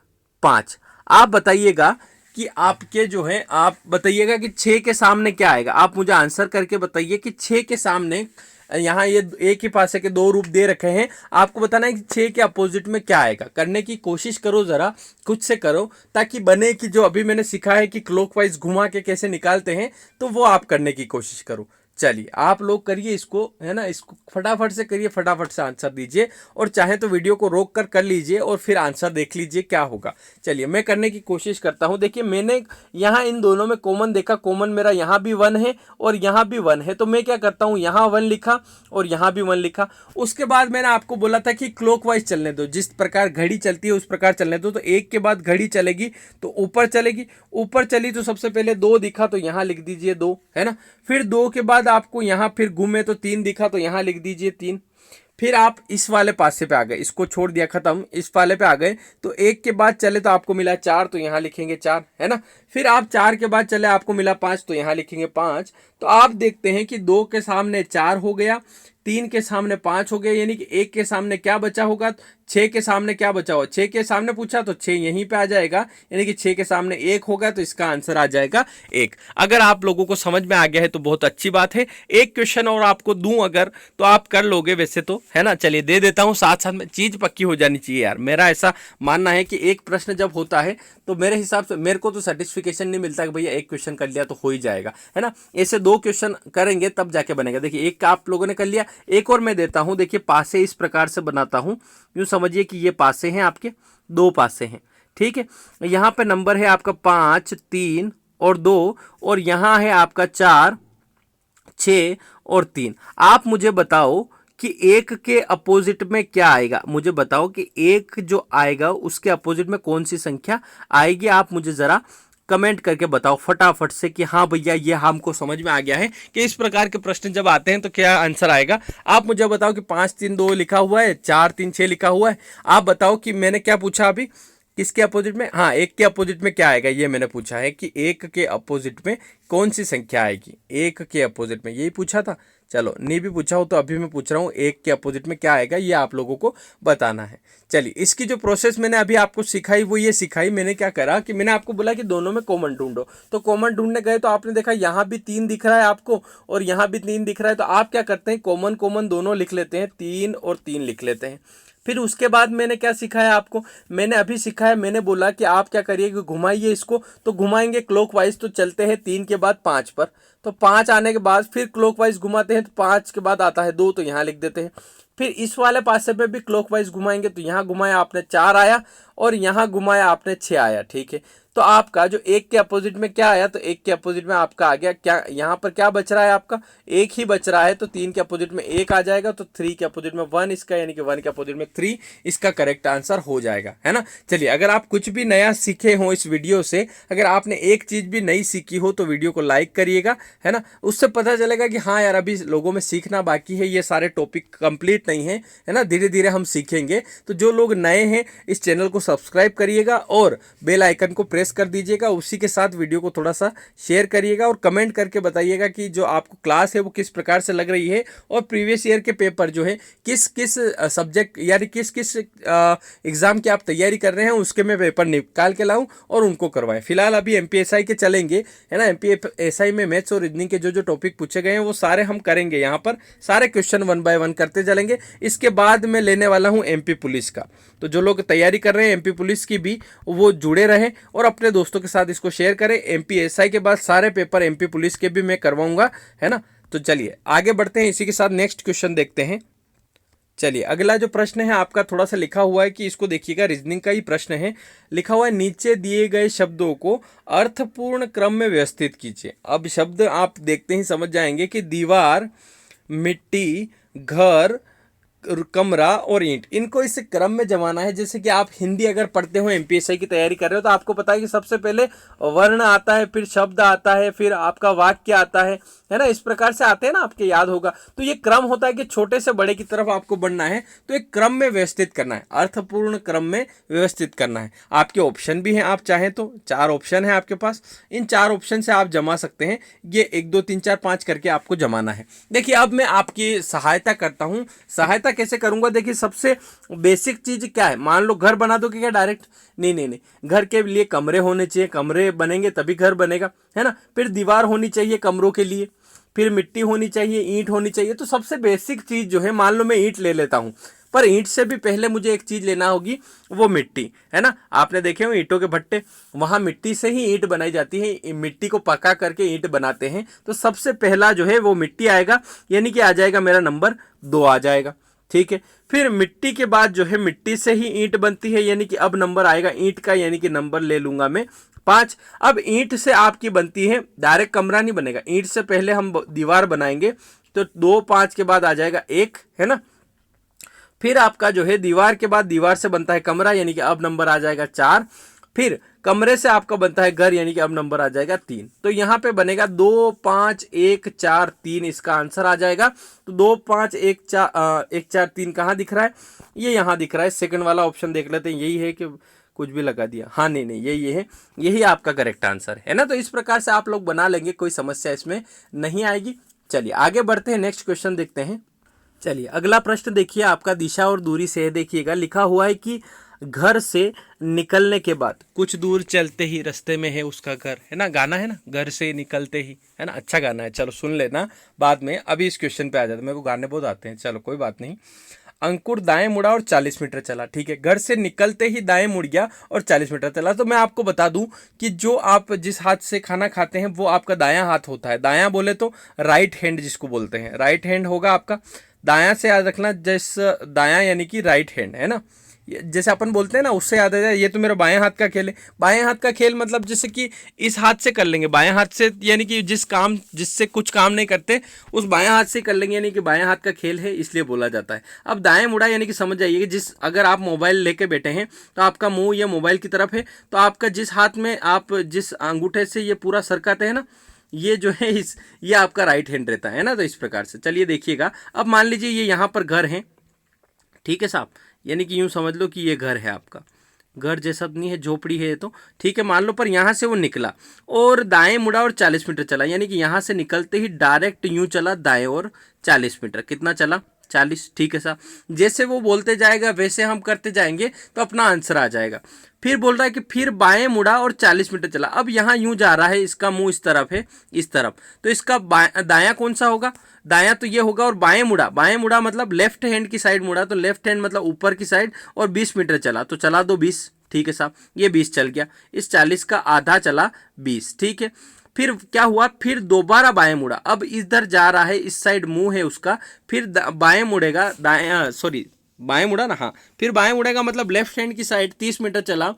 5। आप बताइएगा कि आपके जो है, आप बताइएगा कि 6 के सामने क्या आएगा। आप मुझे आंसर करके बताइए कि 6 के सामने, यहाँ ये एक ही पासे के 2 रूप दे रखे हैं, आपको बताना है कि 6 के अपोजिट में क्या आएगा। करने की कोशिश करो, जरा खुद से करो, ताकि बने कि जो अभी मैंने सिखा है कि क्लॉकवाइज घुमा के कैसे निकालते हैं, तो वो आप करने की कोशिश करो। चलिए आप लोग करिए इसको, है ना, इसको फटाफट से करिए, फटाफट से आंसर दीजिए, और चाहे तो वीडियो को रोक कर लीजिए और फिर आंसर देख लीजिए क्या होगा। चलिए मैं करने की कोशिश करता हूं। देखिए मैंने यहाँ इन दोनों में कॉमन देखा, कॉमन मेरा यहाँ भी 1 है और यहाँ भी 1 है, तो मैं क्या करता हूँ, यहाँ 1 लिखा और यहाँ भी 1 लिखा। उसके बाद मैंने आपको बोला था कि क्लॉकवाइज चलने दो, जिस प्रकार घड़ी चलती है उस प्रकार चलने दो। तो एक के बाद घड़ी चलेगी तो ऊपर चलेगी, ऊपर चली तो सबसे पहले 2 दिखा तो यहाँ लिख दीजिए 2, है ना। फिर 2 के बाद आपको यहाँ फिर घूमे तो 3 दिखा तो यहाँ लिख दीजिए 3। फिर आप इस वाले पासे पे आ गए, इसको छोड़ दिया खत्म, इस वाले पे आ गए तो 1 के बाद चले तो आपको मिला 4, तो यहाँ लिखेंगे 4, है ना। फिर आप 4 के बाद चले, आपको मिला 5, तो यहाँ लिखेंगे 5। तो आप देखते हैं कि 2 के सामने 4 हो गया, 3 के सामने 5 हो गया, यानी कि 1 के सामने क्या बचा होगा, 6 के सामने क्या बचा होगा, 6 के सामने पूछा तो 6 यहीं पे आ जाएगा, यानी कि 6 के सामने 1 होगा, तो इसका आंसर आ जाएगा 1। अगर आप लोगों को समझ में आ गया है तो बहुत अच्छी बात है। एक क्वेश्चन और आपको दूं अगर, तो आप कर लोगे वैसे तो, है ना। चलिए दे देता हूं, साथ साथ में चीज पक्की हो जानी चाहिए यार। मेरा ऐसा मानना है कि एक प्रश्न जब होता है तो मेरे हिसाब से मेरे को तो सर्टिफिकेशन नहीं मिलता कि भैया एक क्वेश्चन कर लिया तो हो ही जाएगा, है ना। ऐसे 2 क्वेश्चन करेंगे तब जाके बनेगा। देखिए एक आप लोगों ने कर लिया, एक और मैं देता हूं। देखिए पासे इस प्रकार से बनाता हूं, यूं समझिए कि ये पासे हैं आपके, 2 पासे हैं, ठीक है। यहाँ पे नंबर है आपका 5 3 और 2, और यहाँ है आपका 4 6 और 3। आप मुझे बताओ कि 1 के अपोजिट में क्या आएगा, मुझे बताओ कि 1 जो आएगा उसके अपोजिट में कौन सी संख्या आएगी। आप मुझे जरा कमेंट करके बताओ फटाफट से कि हाँ भैया ये हमको समझ में आ गया है कि इस प्रकार के प्रश्न जब आते हैं तो क्या आंसर आएगा। आप मुझे बताओ कि 5 3 2 लिखा हुआ है, 4 3 6 लिखा हुआ है। आप बताओ कि मैंने क्या पूछा अभी, किसके अपोजिट में, हाँ 1 के अपोजिट में क्या आएगा, ये मैंने पूछा है कि 1 के अपोजिट में कौन सी संख्या आएगी। 1 के अपोजिट में यही पूछा था। चलो नहीं भी पूछा हो तो अभी मैं पूछ रहा हूँ 1 के अपोजिट में क्या आएगा, ये आप लोगों को बताना है। चलिए इसकी जो प्रोसेस मैंने अभी आपको सिखाई वो ये सिखाई, मैंने क्या करा कि मैंने आपको बोला कि दोनों में कॉमन ढूंढो, तो कॉमन ढूंढने गए तो आपने देखा यहाँ भी 3 दिख रहा है आपको और यहाँ भी 3 दिख रहा है, तो आप क्या करते हैं कॉमन कॉमन दोनों लिख लेते हैं, 3 और 3 लिख लेते हैं। फिर उसके बाद मैंने क्या सिखाया आपको, मैंने अभी सिखाया, मैंने बोला कि आप क्या करिए कि घुमाइए इसको, तो घुमाएंगे क्लॉकवाइज तो चलते हैं 3 के बाद 5 पर, तो 5 आने के बाद फिर क्लॉकवाइज घुमाते हैं तो 5 के बाद आता है 2, तो यहाँ लिख देते हैं। फिर इस वाले पासे पे भी क्लॉकवाइज घुमाएंगे तो यहाँ घुमाया आपने 4 आया और यहाँ घुमाया आपने 6 आया, ठीक है। तो आपका जो 1 के अपोजिट में क्या आया, तो 1 के अपोजिट में आपका आ गया क्या, यहाँ पर क्या बच रहा है आपका 1 ही बच रहा है, तो 3 के अपोजिट में 1 आ जाएगा, तो 3 के अपोजिट में 1 इसका, यानी कि 1 के अपोजिट में 3 इसका करेक्ट आंसर हो जाएगा, है ना। चलिए अगर आप कुछ भी नया सीखे हो इस वीडियो से, अगर आपने एक चीज भी नई सीखी हो तो वीडियो को लाइक करिएगा, है ना। उससे पता चलेगा कि हाँ यार अभी लोगों में सीखना बाकी है, ये सारे टॉपिक कंप्लीट नहीं है ना, धीरे धीरे हम सीखेंगे। तो जो लोग नए हैं इस चैनल को सब्सक्राइब करिएगा और बेल आइकन को प्रेस कर दीजिएगा, उसी के साथ वीडियो को थोड़ा सा शेयर करिएगा और कमेंट करके बताइएगा कि जो आपको क्लास है वो किस प्रकार से लग रही है, और प्रीवियस ईयर के पेपर जो है किस किस सब्जेक्ट यानी किस किस एग्जाम की आप तैयारी कर रहे हैं उसके मैं पेपर निकाल के लाऊं और उनको करवाएं। फिलहाल अभी एमपीएसआई के चलेंगे, है ना। एमपीएसआई में मैथ्स और रीजनिंग के जो टॉपिक पूछे गए हैं वो सारे हम करेंगे, यहाँ पर सारे क्वेश्चन 1 बाय 1 करते चलेंगे। इसके बाद मैं लेने वाला हूँ एमपी पुलिस का, तो जो लोग तैयारी कर रहे हैं एमपी पुलिस की भी वो जुड़े रहें और अपने दोस्तों के साथ इसको शेयर करें। एमपीएसआई के बाद सारे पेपर एमपी पुलिस के भी मैं करवाऊंगा, है ना। तो चलिए आगे बढ़ते हैं, इसी के साथ नेक्स्ट क्वेश्चन देखते हैं। चलिए अगला जो प्रश्न है आपका थोड़ा सा लिखा हुआ है कि इसको देखिएगा, रीजनिंग का ही प्रश्न है। लिखा हुआ है नीचे दिए गए शब्दों को अर्थपूर्ण क्रम में व्यवस्थित कीजिए। अब शब्द आप देखते ही समझ जाएंगे कि दीवार, मिट्टी, घर, कमरा और ईंट, इनको इस क्रम में जमाना है। जैसे कि आप हिंदी अगर पढ़ते हो, एमपीएससी की तैयारी कर रहे हो, तो आपको पता है कि सबसे पहले वर्ण आता है, फिर शब्द आता है, फिर आपका वाक्य आता है ना, इस प्रकार से आते हैं ना, आपके याद होगा। तो ये क्रम होता है कि छोटे से बड़े की तरफ आपको बढ़ना है, तो एक क्रम में व्यवस्थित करना है, अर्थपूर्ण क्रम में व्यवस्थित करना है। आपके ऑप्शन भी हैं, आप चाहें तो 4 ऑप्शन है आपके पास, इन 4 ऑप्शन से आप जमा सकते हैं। ये 1 2 3 4 5 करके आपको जमाना है। देखिए अब मैं आपकी सहायता करता हूं। सहायता कैसे करूंगा, देखिए सबसे बेसिक चीज क्या है, मान लो घर बना दो कि क्या डायरेक्ट, नहीं, घर के लिए कमरे होने चाहिए, कमरे बनेंगे तभी घर बनेगा, है ना। फिर दीवार होनी चाहिए कमरों के लिए, फिर मिट्टी होनी चाहिए, ईंट होनी चाहिए। तो सबसे बेसिक चीज जो है, मान लो मैं ईंट ले लेता हूं, पर ईंट से भी पहले मुझे एक चीज लेना होगी, वो मिट्टी, है ना। आपने देखे हो ईंटों के भट्टे, वहां मिट्टी से ही ईंट बनाई जाती है, मिट्टी को पका करके ईंट बनाते हैं। तो सबसे पहला जो है वो मिट्टी आएगा, यानी कि आ जाएगा मेरा नंबर 2 आ जाएगा, ठीक है। फिर मिट्टी के बाद जो है, मिट्टी से ही ईंट बनती है, यानी कि अब नंबर आएगा ईंट का, यानी कि नंबर ले लूंगा मैं 5। अब ईंट से आपकी बनती है, डायरेक्ट कमरा नहीं बनेगा, ईंट से पहले हम दीवार बनाएंगे, तो 2 5 के बाद आ जाएगा 1, है ना। फिर आपका जो है दीवार के बाद, दीवार से बनता है कमरा, यानी कि अब नंबर आ जाएगा 4। फिर कमरे से आपका बनता है घर, यानी कि अब नंबर आ जाएगा 3। तो यहाँ पे बनेगा 2 5 1 4 3, इसका आंसर आ जाएगा। तो 2 5 1 4 3 कहाँ दिख रहा है, ये यहाँ दिख रहा है। सेकंड वाला ऑप्शन देख लेते हैं, यही है कि कुछ भी लगा दिया, हाँ नहीं यही है, यही आपका करेक्ट आंसर है ना। तो इस प्रकार से आप लोग बना लेंगे, कोई समस्या इसमें नहीं आएगी। चलिए आगे बढ़ते हैं, नेक्स्ट क्वेश्चन देखते हैं। चलिए अगला प्रश्न देखिए आपका, दिशा और दूरी से देखिएगा। लिखा हुआ है कि घर से निकलने के बाद कुछ दूर चलते ही रास्ते में है उसका घर, है ना। गाना है ना, घर से निकलते ही, है ना, अच्छा गाना है, चलो सुन लेना बाद में। अभी इस क्वेश्चन पे आ जाता, मेरे को गाने बहुत आते हैं, चलो कोई बात नहीं। अंकुर दाएं मुड़ा और 40 मीटर चला, ठीक है। घर से निकलते ही दाएं मुड़ गया और 40 मीटर चला। तो मैं आपको बता दूं कि जो आप जिस हाथ से खाना खाते हैं वो आपका दायां हाथ होता है। दायां बोले तो राइट हैंड जिसको बोलते हैं, राइट हैंड होगा आपका। दायां से याद रखना, जैसे दायां यानी कि राइट हैंड, है ना। जैसे अपन बोलते हैं ना, उससे याद आ जाए, ये तो मेरा बाएं हाथ का खेल है। बाएं हाथ का खेल मतलब जैसे कि इस हाथ से कर लेंगे, बाएं हाथ से, यानी कि जिससे कुछ काम नहीं करते उस बाएं हाथ से कर लेंगे, यानी कि बाएं हाथ का खेल है, इसलिए बोला जाता है। अब दाएं मुड़ा यानी कि समझ जाइए कि अगर आप मोबाइल लेके बैठे हैं तो आपका मुंह ये मोबाइल की तरफ है, तो आपका जिस हाथ में आप जिस अंगूठे से ये पूरा सरकाते हैं ना, ये जो है ये आपका राइट हैंड रहता है ना। तो इस प्रकार से चलिए देखिएगा। अब मान लीजिए ये यहाँ पर घर है, ठीक है साहब, यानी कि यूं समझ लो कि ये घर है आपका, घर जैसा नहीं है, झोपड़ी है तो, ठीक है मान लो। पर यहाँ से वो निकला और दाएं मुड़ा और 40 मीटर चला, यानी कि यहाँ से निकलते ही डायरेक्ट यूं चला दाएं और 40 मीटर, कितना चला 40, ठीक है साहब। जैसे वो बोलते जाएगा वैसे हम करते जाएंगे तो अपना आंसर आ जाएगा। फिर बोल रहा है कि फिर बाएं मुड़ा और 40 मीटर चला। अब यहाँ यूं जा रहा है, इसका मुंह इस तरफ है, इस तरफ, तो इसका दायां कौन सा होगा, दायां तो ये होगा। और बाएं मुड़ा मतलब लेफ्ट हैंड की साइड मुड़ा, तो लेफ्ट हैंड मतलब ऊपर की साइड, और 20 मीटर चला, तो चला दो 20, ठीक है साहब। ये 20 चल गया, इस 40 का आधा चला 20, ठीक है। फिर क्या हुआ, फिर दोबारा बाएं मुड़ा, अब इधर जा रहा है, इस साइड मुंह है उसका, फिर बाएं मुड़ेगा, दाएं सॉरी बाएं मुड़ा ना, हाँ, फिर बाएं मुड़ेगा मतलब लेफ्ट हैंड की साइड, 30 मीटर चला,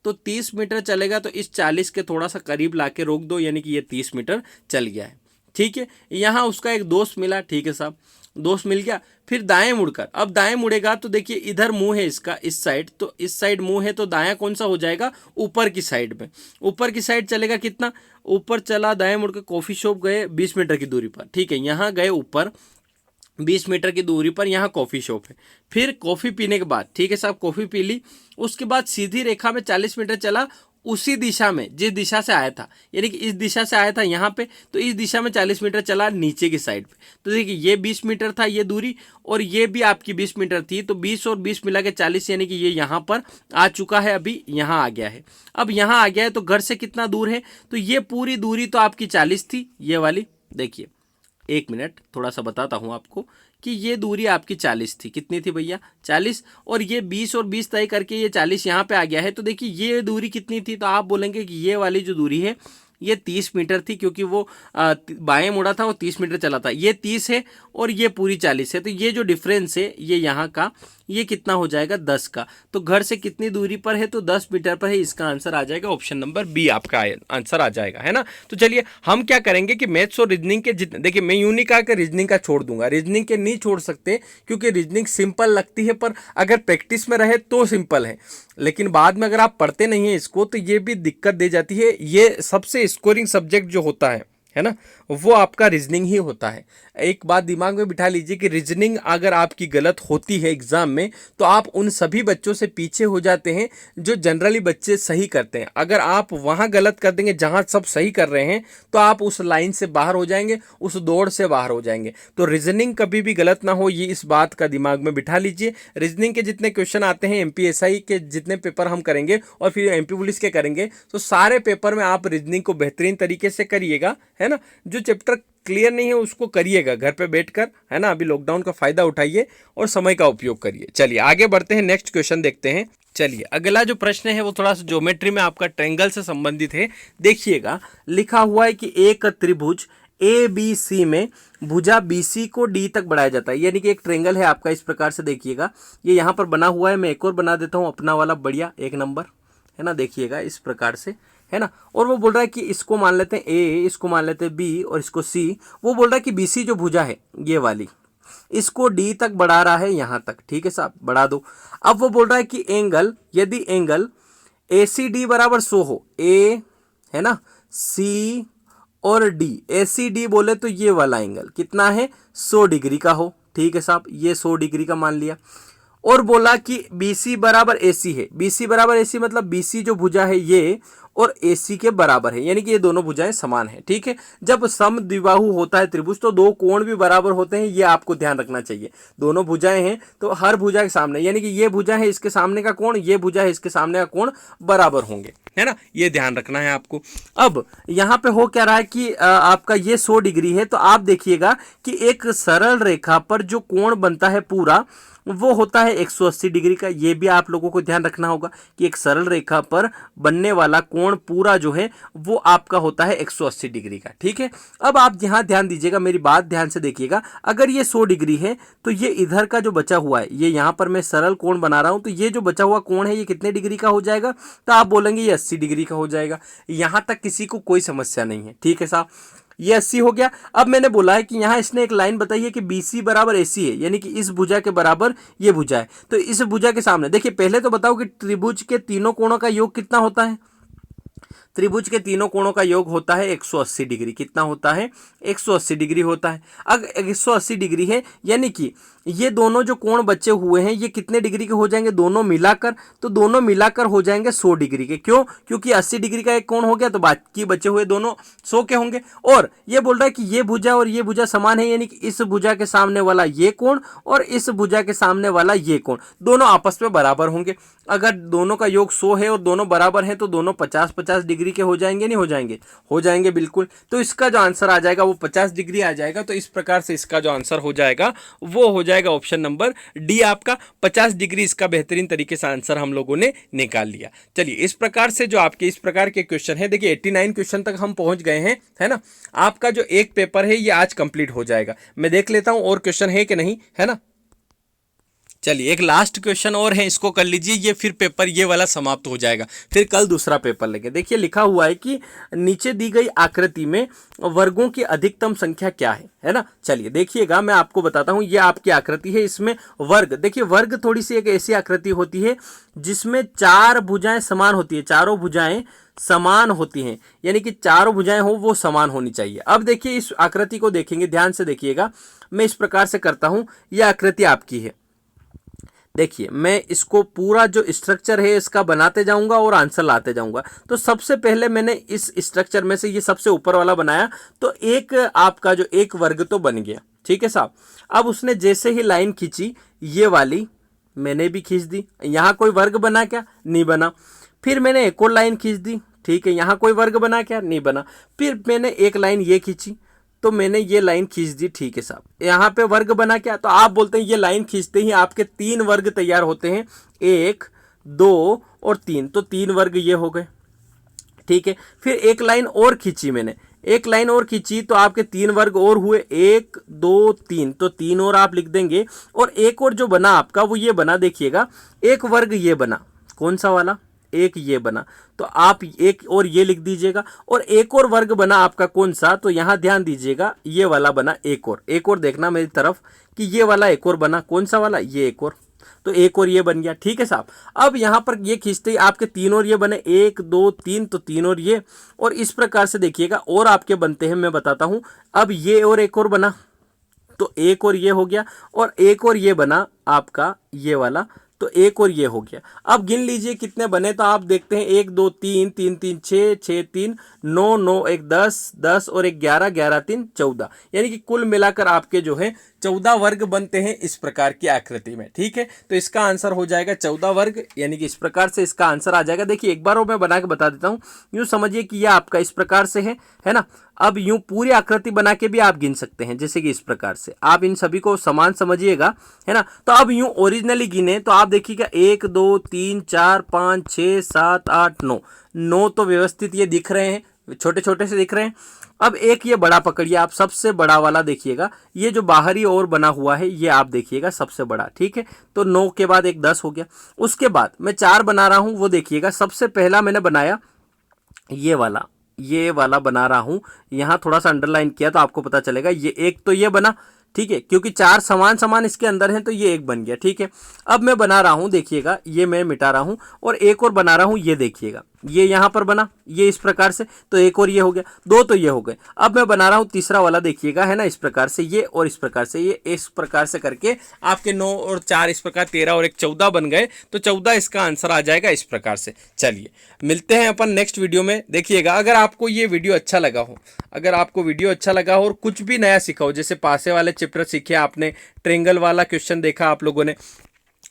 तो 30 मीटर चलेगा, तो इस 40 के थोड़ा सा करीब लाके रोक दो, यानी कि ये 30 मीटर चल गया है, ठीक है। यहाँ उसका एक दोस्त मिला, ठीक है साहब, दोस्त मिल गया। फिर दाएं मुड़कर, अब दाएं मुड़ेगा तो देखिए इधर मुंह है इसका, इस साइड, तो इस साइड मुंह है, तो दायां कौन सा हो जाएगा, ऊपर की साइड में, ऊपर की साइड चलेगा, कितना ऊपर चला, दाएं मुड़कर कॉफी शॉप गए 20 मीटर की दूरी पर, ठीक है। यहाँ गए ऊपर 20 मीटर की दूरी पर, यहाँ कॉफ़ी शॉप है। फिर कॉफ़ी पीने के बाद, ठीक है साहब, कॉफ़ी पी ली, उसके बाद सीधी रेखा में 40 मीटर चला, उसी दिशा में जिस दिशा से आया था, यानी कि इस दिशा से आया था यहाँ पे, तो इस दिशा में 40 मीटर चला नीचे की साइड पे। तो देखिए ये 20 मीटर था ये दूरी, और ये भी आपकी 20 मीटर थी, तो 20 और 20 मिला के 40, यानी कि ये यहाँ पर आ चुका है, अभी यहाँ आ गया है। अब यहाँ आ गया है तो घर से कितना दूर है, तो ये पूरी दूरी तो आपकी 40 थी, ये वाली। देखिए 1 मिनट थोड़ा सा बताता हूँ आपको कि ये दूरी आपकी 40 थी, कितनी थी भैया 40, और ये 20 और 20 तय करके ये 40 यहाँ पे आ गया है। तो देखिए ये दूरी कितनी थी, तो आप बोलेंगे कि ये वाली जो दूरी है ये 30 मीटर थी, क्योंकि वो बाएं मुड़ा था, वो 30 मीटर चला था। ये 30 है और ये पूरी 40 है, तो ये जो डिफरेंस है ये यहाँ का, ये कितना हो जाएगा 10 का। तो घर से कितनी दूरी पर है, तो 10 मीटर पर है। इसका आंसर आ जाएगा ऑप्शन नंबर बी, आपका आंसर आ जाएगा, है ना। तो चलिए हम क्या करेंगे कि मैथ्स और रीजनिंग के जितने, देखिए मैं यूं नहीं कहा कि रीजनिंग का छोड़ दूंगा, रीजनिंग के नहीं छोड़ सकते, क्योंकि रीजनिंग सिंपल लगती है, पर अगर प्रैक्टिस में रहे तो सिंपल है, लेकिन बाद में अगर आप पढ़ते नहीं है इसको तो ये भी दिक्कत दे जाती है। ये सबसे स्कोरिंग सब्जेक्ट जो होता है ना, वो आपका रीजनिंग ही होता है। एक बात दिमाग में बिठा लीजिए कि रीजनिंग अगर आपकी गलत होती है एग्जाम में, तो आप उन सभी बच्चों से पीछे हो जाते हैं जो जनरली बच्चे सही करते हैं। अगर आप वहां गलत कर देंगे जहां सब सही कर रहे हैं, तो आप उस लाइन से बाहर हो जाएंगे, उस दौड़ से बाहर हो जाएंगे। तो रीजनिंग कभी भी गलत ना हो, ये इस बात का दिमाग में बिठा लीजिए। रीजनिंग के जितने क्वेश्चन आते हैं, एमपीएसआई के जितने पेपर हम करेंगे और फिर एमपी पुलिस के करेंगे, तो सारे पेपर में आप रीजनिंग को बेहतरीन तरीके से करिएगा, है ना। जो चैप्टर क्लियर नहीं है उसको करिएगा घर पे बैठकर, है ना। अभी लॉकडाउन का फायदा उठाइए और समय का उपयोग करिए। चलिए आगे बढ़ते हैं, नेक्स्ट क्वेश्चन देखते हैं। चलिए अगला जो प्रश्न है वो थोड़ा सा ज्योमेट्री में आपका ट्रायंगल से संबंधित है। देखिएगा लिखा हुआ है कि एक त्रिभुज ए बी सी में भुजा BC को D तक बढ़ाया जाता है, यानी कि एक ट्रायंगल है आपका, इस प्रकार से देखिएगा। ये यहाँ पर बना हुआ है, मैं एक और बना देता हूँ अपना वाला, बढ़िया एक नंबर, है ना। देखिएगा इस प्रकार से, है ना। और वो बोल रहा है कि इसको मान लेते हैं A, इसको मान लेते हैं B और इसको C। वो बोल रहा है कि BC जो भुजा है ये वाली, इसको D तक बढ़ा रहा है यहाँ तक, ठीक है साहब, बढ़ा दो। अब वो बोल रहा है कि एंगल, यदि एंगल ACD बराबर 100 हो, A है ना, C और D, ACD बोले तो ये वाला एंगल कितना है, 100 डिग्री का हो, ठीक है साहब, ये 100 डिग्री का मान लिया। और बोला कि BC बराबर AC है, BC बराबर AC मतलब BC जो भुजा है ये और AC के बराबर है, यानी कि ये दोनों भुजाएं समान है, ठीक है। जब समद्विबाहु होता है त्रिभुज तो दो कोण भी बराबर होते हैं, ये आपको ध्यान रखना चाहिए। दोनों भुजाएं हैं तो हर भुजा के सामने, यानी कि ये भुजा है इसके सामने का कोण, ये भुजा है इसके सामने का कोण बराबर होंगे, है ना। ये ध्यान रखना है आपको। अब यहाँ पे हो क्या रहा है कि आपका ये 100 डिग्री है, तो आप देखिएगा कि एक सरल रेखा पर जो कोण बनता है पूरा वो होता है 180 डिग्री का। ये भी आप लोगों को ध्यान रखना होगा कि एक सरल रेखा पर बनने वाला कोण पूरा जो है वो आपका होता है 180 डिग्री का, ठीक है। अब आप यहाँ ध्यान दीजिएगा, मेरी बात ध्यान से देखिएगा। अगर ये 100 डिग्री है तो ये इधर का जो बचा हुआ है, ये यहाँ पर मैं सरल कोण बना रहा हूँ, तो ये जो बचा हुआ कोण है ये कितने डिग्री का हो जाएगा, तो आप बोलेंगे ये 80 डिग्री का हो जाएगा। यहाँ तक किसी को कोई समस्या नहीं है, ठीक है साहब। ये 80 हो गया। अब मैंने बोला है कि यहाँ इसने एक लाइन बताई है कि BC बराबर AC है, यानी कि इस भुजा के बराबर ये भुजा है। तो इस भुजा के सामने देखिए, पहले तो बताओ कि त्रिभुज के तीनों कोणों का योग कितना होता है। त्रिभुज के तीनों कोणों का योग होता है 180 डिग्री। कितना होता है, 180 डिग्री होता है। अगर 180 डिग्री है, यानी कि ये दोनों जो कोण बचे हुए हैं ये कितने डिग्री के हो जाएंगे, दोनों मिलाकर, तो दोनों मिलाकर हो जाएंगे 100 डिग्री के। क्यों, क्योंकि 80 डिग्री का एक कोण हो गया तो बाकी बचे हुए दोनों 100 के होंगे। और ये बोल रहा है कि ये भुजा और ये भुजा समान है, यानी कि इस भुजा के सामने वाला ये कोण और इस भुजा के सामने वाला ये कोण दोनों आपस में बराबर होंगे। अगर दोनों का योग 100 है और दोनों बराबर हैं तो दोनों 50-50 डिग्री के हो जाएंगे, नहीं हो जाएंगे, हो जाएंगे बिल्कुल। तो इसका जो आंसर आ जाएगा वो 50 डिग्री आ जाएगा। तो इस प्रकार से इसका जो आंसर हो जाएगा वो हो जाएगा ऑप्शन नंबर डी आपका 50 डिग्री। इसका बेहतरीन तरीके से आंसर हम लोगों ने निकाल लिया। चलिए इस प्रकार से जो आपके इस प्रकार के क्वेश्चन है, देखिए 89 क्वेश्चन तक हम पहुंच गए हैं, है ना। आपका जो एक पेपर है ये आज कंप्लीट हो जाएगा। मैं देख लेता हूं और क्वेश्चन है कि नहीं, है ना। चलिए एक लास्ट क्वेश्चन और है, इसको कर लीजिए, ये फिर पेपर ये वाला समाप्त हो जाएगा, फिर कल दूसरा पेपर लेंगे। देखिए लिखा हुआ है कि नीचे दी गई आकृति में वर्गों की अधिकतम संख्या क्या है ना। चलिए देखिएगा, मैं आपको बताता हूं, ये आपकी आकृति है, इसमें वर्ग, देखिए वर्ग थोड़ी सी एक ऐसी आकृति होती है जिसमें चार भुजाएं समान होती है, चारों भुजाएं समान होती हैं, यानी कि चारों भुजाएं हो वो समान होनी चाहिए। अब देखिए इस आकृति को देखेंगे, ध्यान से देखिएगा, मैं इस प्रकार से करता हूं, यह आकृति आपकी है। देखिए मैं इसको पूरा जो स्ट्रक्चर है इसका बनाते जाऊंगा और आंसर लाते जाऊंगा। तो सबसे पहले मैंने इस स्ट्रक्चर में से ये सबसे ऊपर वाला बनाया, तो एक आपका जो एक वर्ग तो बन गया, ठीक है साहब। अब उसने जैसे ही लाइन खींची, ये वाली मैंने भी खींच दी, यहाँ कोई वर्ग बना क्या, नहीं बना। फिर मैंने एक और लाइन खींच दी, ठीक है, यहाँ कोई वर्ग बना क्या, नहीं बना। फिर मैंने एक लाइन ये खींची, तो मैंने ये लाइन खींच दी, ठीक है साहब। यहाँ पे वर्ग बना क्या, तो आप बोलते हैं ये लाइन खींचते ही आपके 3 वर्ग तैयार होते हैं, 1, 2 और 3, तो 3 वर्ग ये हो गए, ठीक है। फिर एक लाइन और खींची मैंने, एक लाइन और खींची तो आपके 3 वर्ग और हुए, 1 2 3, तो 3 और आप लिख देंगे। और एक और जो बना आपका वो ये बना, देखिएगा एक वर्ग ये बना, कौन सा वाला, एक ये बना, तो आप एक और ये लिख दीजिएगा। और एक और वर्ग बना आपका कौन सा, तो यहां ध्यान दीजिएगा ये वाला बना, एक और देखना मेरी तरफ कि ये वाला एक और बना, कौन सा वाला, ये एक और, तो एक और ये बन गया। ठीक है साहब, अब यहां पर ये खींचते ही आपके 3 और ये बने, 1 2 3, तो 3 और ये, और इस प्रकार से देखिएगा और आपके बनते हैं, मैं बताता हूं। अब ये और एक और बना, तो एक और ये हो गया, और एक और ये बना आपका ये वाला, तो एक और ये हो गया। अब गिन लीजिए कितने बने, तो आप देखते हैं 1 2 3 3 3 6 6 3 9 9 1 10 10 और 1 11 11 3 14, यानी कि कुल मिलाकर आपके जो है 14 वर्ग बनते हैं इस प्रकार की आकृति में। ठीक है, तो इसका आंसर हो जाएगा 14 वर्ग, यानी कि इस प्रकार से इसका आंसर आ जाएगा। देखिए एक बार और मैं बना के बता देता हूं, यूं समझिए कि यह आपका इस प्रकार से है ना। अब यूं पूरी आकृति बना के भी आप गिन सकते हैं, जैसे कि इस प्रकार से आप इन सभी को समान समझिएगा, है ना। तो अब यूं ओरिजिनली गिने तो आप देखिएगा 1 2 3 4 5 6 7 8 9, 9 तो व्यवस्थित ये दिख रहे हैं, छोटे छोटे से दिख रहे हैं। अब एक ये बड़ा पकड़िए आप, सबसे बड़ा वाला देखिएगा, ये जो बाहरी ओर बना हुआ है ये आप देखिएगा सबसे बड़ा। ठीक है, तो 9 के बाद एक 10 हो गया। उसके बाद मैं 4 बना रहा हूं, वो देखिएगा सबसे पहला मैंने बनाया ये वाला बना रहा हूं, यहां थोड़ा सा अंडरलाइन किया तो आपको पता चलेगा। ये एक तो ये बना, ठीक है, क्योंकि 4 समान समान इसके अंदर हैं तो ये एक बन गया। ठीक है, अब मैं बना रहा हूं, देखिएगा ये मैं मिटा रहा हूं और एक और बना रहा हूं, ये देखिएगा ये यहां पर बना, ये इस प्रकार से, तो एक और ये हो गया, 2 तो ये हो गए। अब मैं बना रहा हूं तीसरा वाला, देखिएगा है ना, इस प्रकार से ये और इस प्रकार से ये, इस प्रकार से करके आपके 9 और 4 इस प्रकार 13 और 1 14 बन गए, तो 14 इसका आंसर आ जाएगा इस प्रकार से। चलिए मिलते हैं अपन नेक्स्ट वीडियो में। देखिएगा अगर आपको ये वीडियो अच्छा लगा हो, अगर आपको वीडियो अच्छा लगा हो और कुछ भी नया सीखा हो, जैसे पासे वाले चैप्टर सीखे आपने, ट्रेंगल वाला क्वेश्चन देखा आप लोगों ने,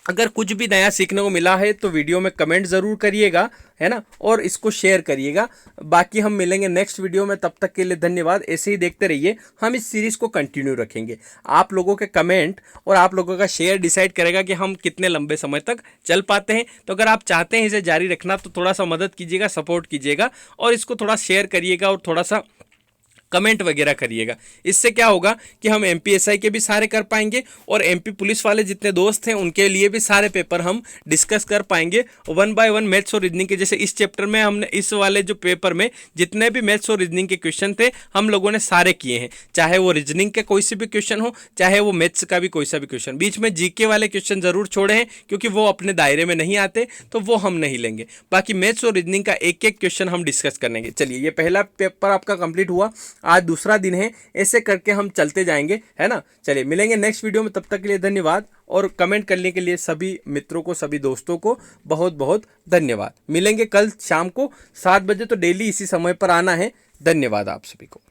अगर कुछ भी नया सीखने को मिला है तो वीडियो में कमेंट ज़रूर करिएगा, है ना, और इसको शेयर करिएगा। बाकी हम मिलेंगे नेक्स्ट वीडियो में, तब तक के लिए धन्यवाद। ऐसे ही देखते रहिए, हम इस सीरीज़ को कंटिन्यू रखेंगे। आप लोगों के कमेंट और आप लोगों का शेयर डिसाइड करेगा कि हम कितने लंबे समय तक चल पाते हैं। तो अगर आप चाहते हैं इसे जारी रखना तो थोड़ा सा मदद कीजिएगा, सपोर्ट कीजिएगा और इसको थोड़ा शेयर करिएगा और थोड़ा सा कमेंट वगैरह करिएगा। इससे क्या होगा कि हम एमपीएसआई के भी सारे कर पाएंगे और एमपी पुलिस वाले जितने दोस्त हैं उनके लिए भी सारे पेपर हम डिस्कस कर पाएंगे 1 बाय 1 मैथ्स और रीजनिंग के। जैसे इस चैप्टर में हमने इस वाले जो पेपर में जितने भी मैथ्स और रीजनिंग के क्वेश्चन थे हम लोगों ने सारे किए हैं, चाहे वो रीजनिंग के कोई से भी क्वेश्चन हो, चाहे वो मैथ्स का भी कोई सा भी क्वेश्चन। बीच में जीके वाले क्वेश्चन जरूर छोड़े हैं क्योंकि वो अपने दायरे में नहीं आते, तो वो हम नहीं लेंगे। बाकी मैथ्स और रीजनिंग का एक एक क्वेश्चन हम डिस्कस करेंगे। चलिए ये पहला पेपर आपका कंप्लीट हुआ, आज दूसरा दिन है, ऐसे करके हम चलते जाएंगे, है ना। चलिए मिलेंगे नेक्स्ट वीडियो में, तब तक के लिए धन्यवाद और कमेंट करने के लिए सभी मित्रों को, सभी दोस्तों को बहुत बहुत धन्यवाद। मिलेंगे कल शाम को 7 बजे, तो डेली इसी समय पर आना है। धन्यवाद आप सभी को।